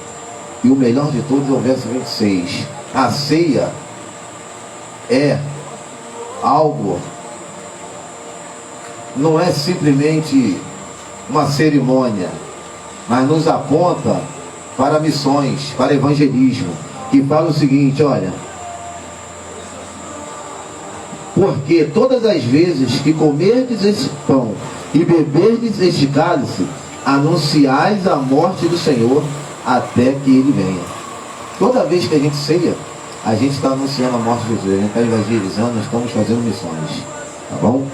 E o melhor de todos é o verso 26. A ceia é algo, não é simplesmente uma cerimônia, mas nos aponta para missões, para evangelismo, que fala o seguinte, olha, porque todas as vezes que comerdes esse pão e beberdes este cálice, anunciais a morte do Senhor até que ele venha. Toda vez que a gente ceia, a gente está anunciando a morte de Jesus, a gente está evangelizando, nós estamos fazendo missões, tá bom?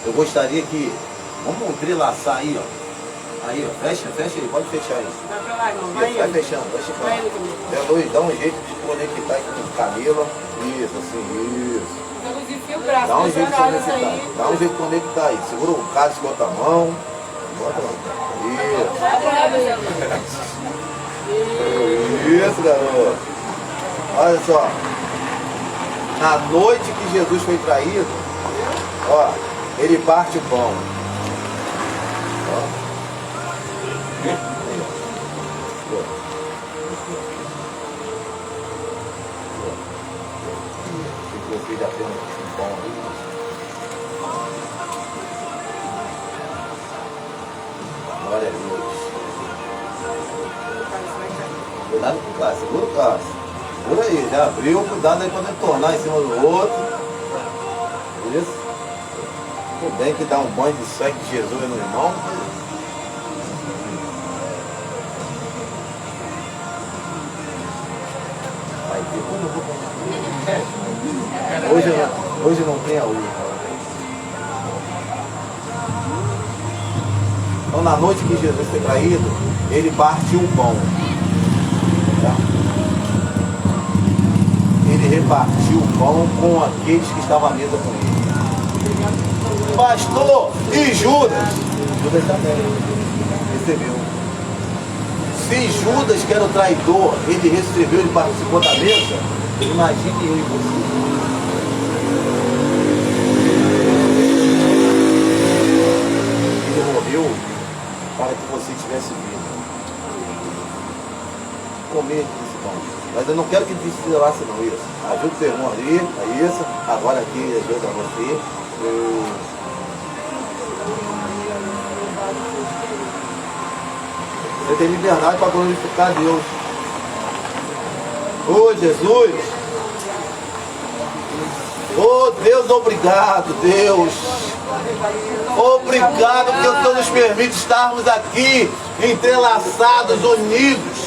Eu gostaria que, vamos entrelaçar aí, ó. Aí, ó, fecha aí, pode fechar aí. Vai fechando, vai chegando. Dá um jeito de conectar aqui com o Camila. Isso, assim, isso. Dá um jeito de conectar. Dá um jeito de conectar aí. Segura o cálice com a outra mão. Bota lá. Isso, garoto. Olha só. Na noite que Jesus foi traído, ó, ele parte o pão. Ó. Meu filho apenas um pão ali. Glória a Deus. Cuidado com o cálice, segura o cálice. Segura aí, já abriu, cuidado aí pra não tornar em cima do outro. Isso. Tudo bem que dá um banho de sangue de Jesus no irmão. Hoje não tem a urna. Então, na noite que Jesus foi traído, ele partiu o pão. Tá? Ele repartiu o pão com aqueles que estavam à mesa com ele. Pastor, e Judas? Judas também recebeu. Se Judas, que era o traidor, ele recebeu, ele participou da mesa, imagine eu e você. Ele morreu para que você tivesse vida. Comer esse pão. Mas eu não quero que destilasse não isso. Ajuda o seu irmão ali, é isso. Agora aqui ajuda você. Você tem liberdade para glorificar Deus. Ô Jesus! Ô Deus, obrigado, Deus! Obrigado porque o Senhor nos permite estarmos aqui, entrelaçados, unidos,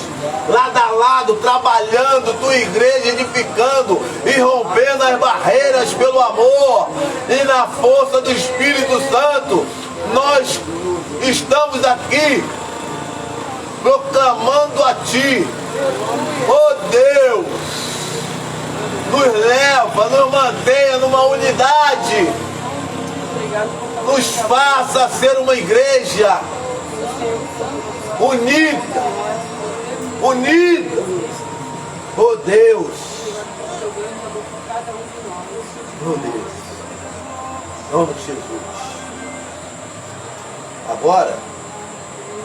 lado a lado, trabalhando, tua igreja edificando e rompendo as barreiras pelo amor e na força do Espírito Santo. Nós estamos aqui proclamando a Ti, oh Deus, nos leva, nos mantenha numa unidade, nos faça ser uma igreja unida, oh Deus, oh Deus, em nome de Jesus. Agora,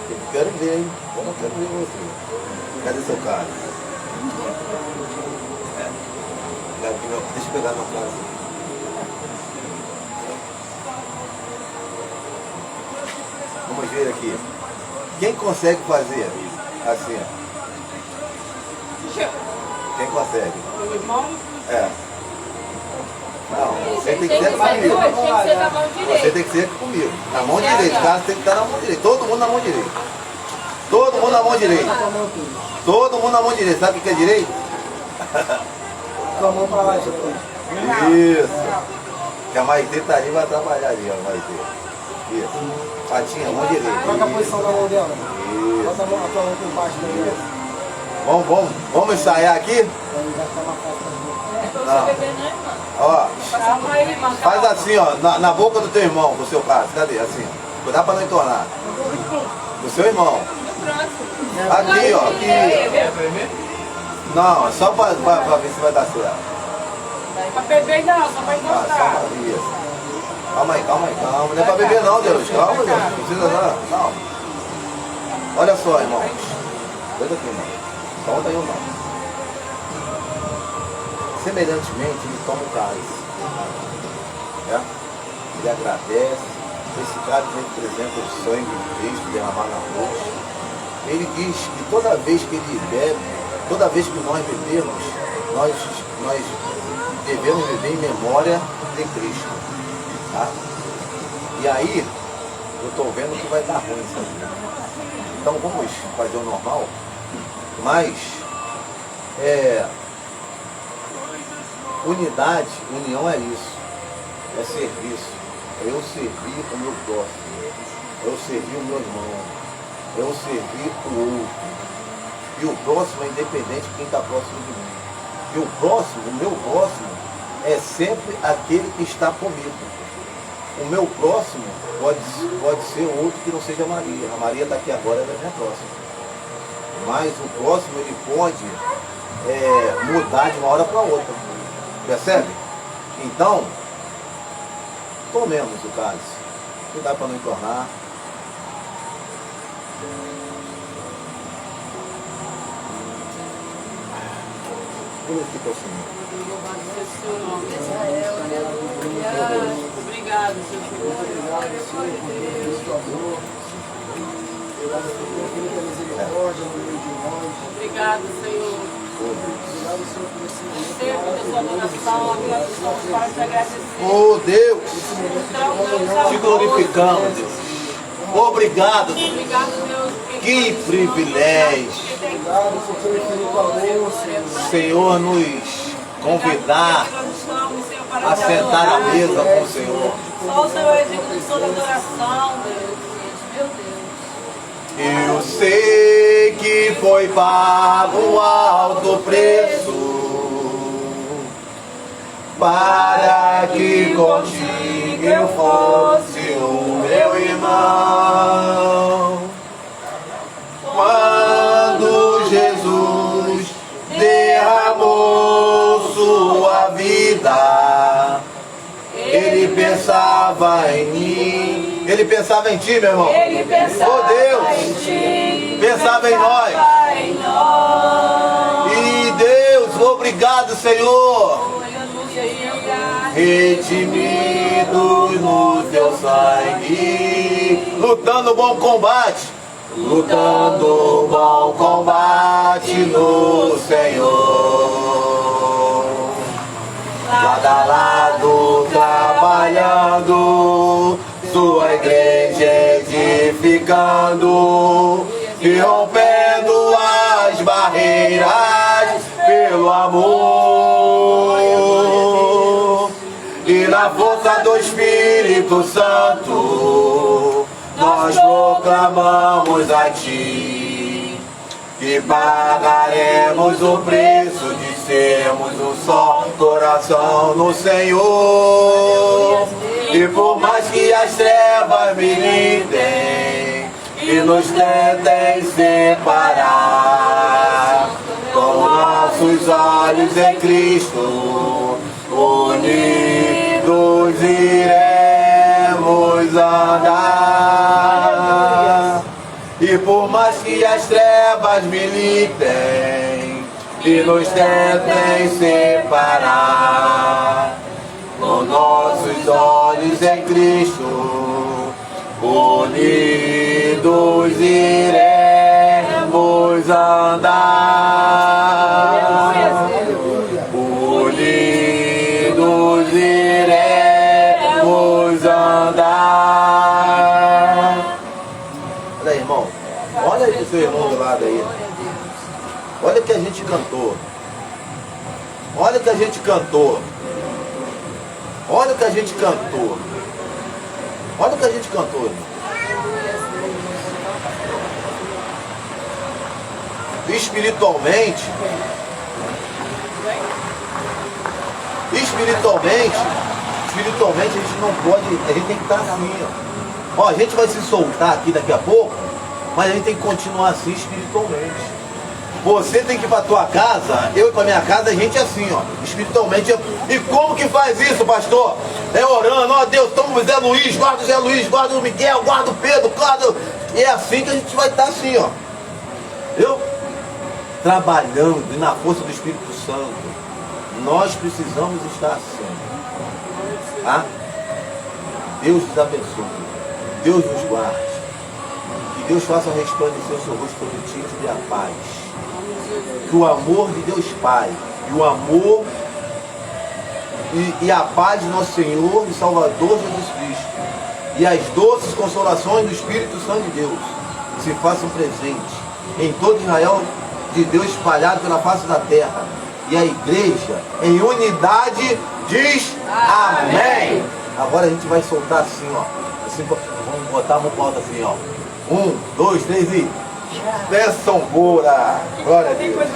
eu quero ver, hein? Eu não quero ver você. Cadê seu cara? Deixa eu pegar na casa. Vamos ver aqui. Quem consegue fazer assim? Quem consegue? Meu irmão? É. Não, você tem que ser comigo. Você tem que ser comigo. Na mão direita. O cara tem que estar na mão direita. Todo mundo na mão direita. Todo mundo na mão direita. Todo mundo na mão direita. Sabe o que é direito? Com a mão pra lá, Isso. Que a Maitê tá ali, vai trabalhar ali, ó, Maitê. Isso. Patinha, mão direita. Troca a posição da mão dela. Isso. Bota a tua mão por baixo da minha. Vamos ensaiar aqui? Não. Ó, faz assim, ó, na boca do teu irmão, do seu caso. Cadê? Assim, ó. Cuidado pra não entornar. Do seu irmão. Aqui, ó. Aqui. Não, só pra ver se vai dar certo. Pra beber não, só pra Ah, encostar. só pra isso. Calma aí. Não é pra beber não, Deus. Calma, Deus. Não precisa não. Calma. Olha só, irmãos. Cuida aqui, irmão. Solta aí o não. Semelhantemente, ele toma o cálice. É? Ele agradece. Esse cálice representa o sangue de Cristo derramado na cruz. Ele diz que toda vez que ele bebe, toda vez que nós bebemos, nós devemos beber em memória de Cristo. Tá? E aí, eu estou vendo que vai dar ruim isso aqui. Então vamos fazer o normal, mas unidade, união é isso, é serviço, é eu servir o meu próximo, é eu servir o meu irmão, é eu servir o outro. E o próximo é independente de quem está próximo de mim. E o próximo, o meu próximo, é sempre aquele que está comigo. O meu próximo pode ser outro que não seja a Maria. A Maria está aqui agora, ela é minha próxima. Mas o próximo, ele pode mudar de uma hora para outra. Percebe? Então, tomemos o cálice. Cuidado para não entornar. Glorifica o Senhor. Louvado seja o seu nome. Obrigado, Jesus. Obrigado, Senhor. Sempre da sua adoração, a minha adoração para te agradecer. Oh Deus, te glorificamos, Deus. Obrigado, Deus. Obrigado, Deus. Que privilégio. Senhor, nos convidar assentar à mesa com o Senhor. Só o Senhor é digno de toda adoração, Deus. Meu Deus. Eu sei que foi pago um alto preço para que contigo eu fosse o meu irmão. Quando Jesus derramou sua vida, Ele pensava em mim. Ele pensava em ti, meu irmão. Ele pensava Oh Deus, em ti, pensava em nós. em nós. E Deus, obrigado, Senhor. Redimidos no teu sangue, lutando o bom combate, lutando o bom combate no Senhor. Lado a lado, trabalhando, sua igreja edificando e rompendo as barreiras pelo amor. E na força do Espírito Santo, nós proclamamos a Ti que pagaremos o preço de sermos um só coração no Senhor. E por mais que as trevas militem e nos tentem separar, com nossos olhos em Cristo, unidos iremos andar. E por mais que as trevas militem e nos tentem separar, com nossos olhos em Cristo, unidos iremos andar. Unidos iremos andar. Olha aí, irmão. Olha aí o seu irmão do lado aí. Olha o que a gente cantou. Olha o que a gente cantou. Olha o que a gente cantou. Olha o que a gente cantou, irmão. Espiritualmente, a gente não pode, a gente tem que estar assim, ó. Ó, a gente vai se soltar aqui daqui a pouco, mas a gente tem que continuar assim espiritualmente. Você tem que ir para a tua casa, eu e para minha casa, a gente é assim, ó, espiritualmente. E como que faz isso, pastor? É orando, ó Deus, toma o Zé Luiz, guarda o Zé Luiz, guarda o Miguel, guarda o Pedro, guarda... E é assim que a gente vai estar assim, ó. Viu? Trabalhando e na força do Espírito Santo. Nós precisamos estar assim. Tá? Deus nos abençoe. Deus nos guarde. Que Deus faça resplandecer o seu rosto sobre ti e te dê a paz. Que o amor de Deus Pai e o amor e a paz de nosso Senhor e Salvador Jesus Cristo e as doces consolações do Espírito Santo de Deus se façam presentes em todo Israel de Deus espalhado pela face da terra. E a igreja em unidade diz amém. Agora a gente vai soltar assim, ó. Assim, vamos botar a mão para alta assim, ó. 1, 2, 3 e... Bênção pura! Glória a Deus! Meu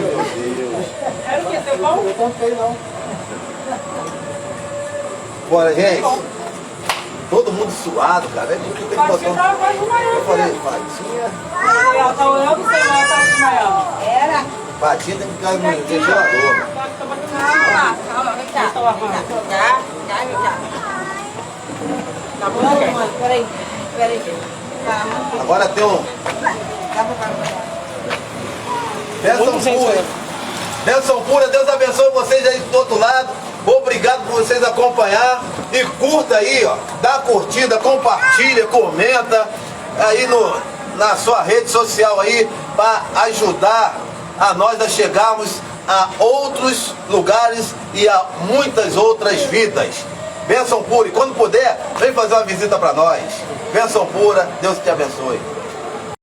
Deus! Era o que? Seu pão? Eu contei não. Bora, gente! Todo mundo suado, cara. É porque tem que botar... Eu falei, Patinha... Ela tá orando, você não tá desmaiando. Era. Patinha tem que ficar no ventilador. Calma, vem cá. Tá bom, Não, ok. mãe, peraí. Calma. Agora tem um... Bênção pura. Bênção pura. Deus abençoe vocês aí do outro lado. Obrigado por vocês acompanhar. E curta aí, ó. Dá curtida, compartilha, comenta aí na sua rede social aí para ajudar a nós a chegarmos a outros lugares e a muitas outras vidas. Bênção pura. E quando puder, vem fazer uma visita para nós. Bênção pura. Deus te abençoe.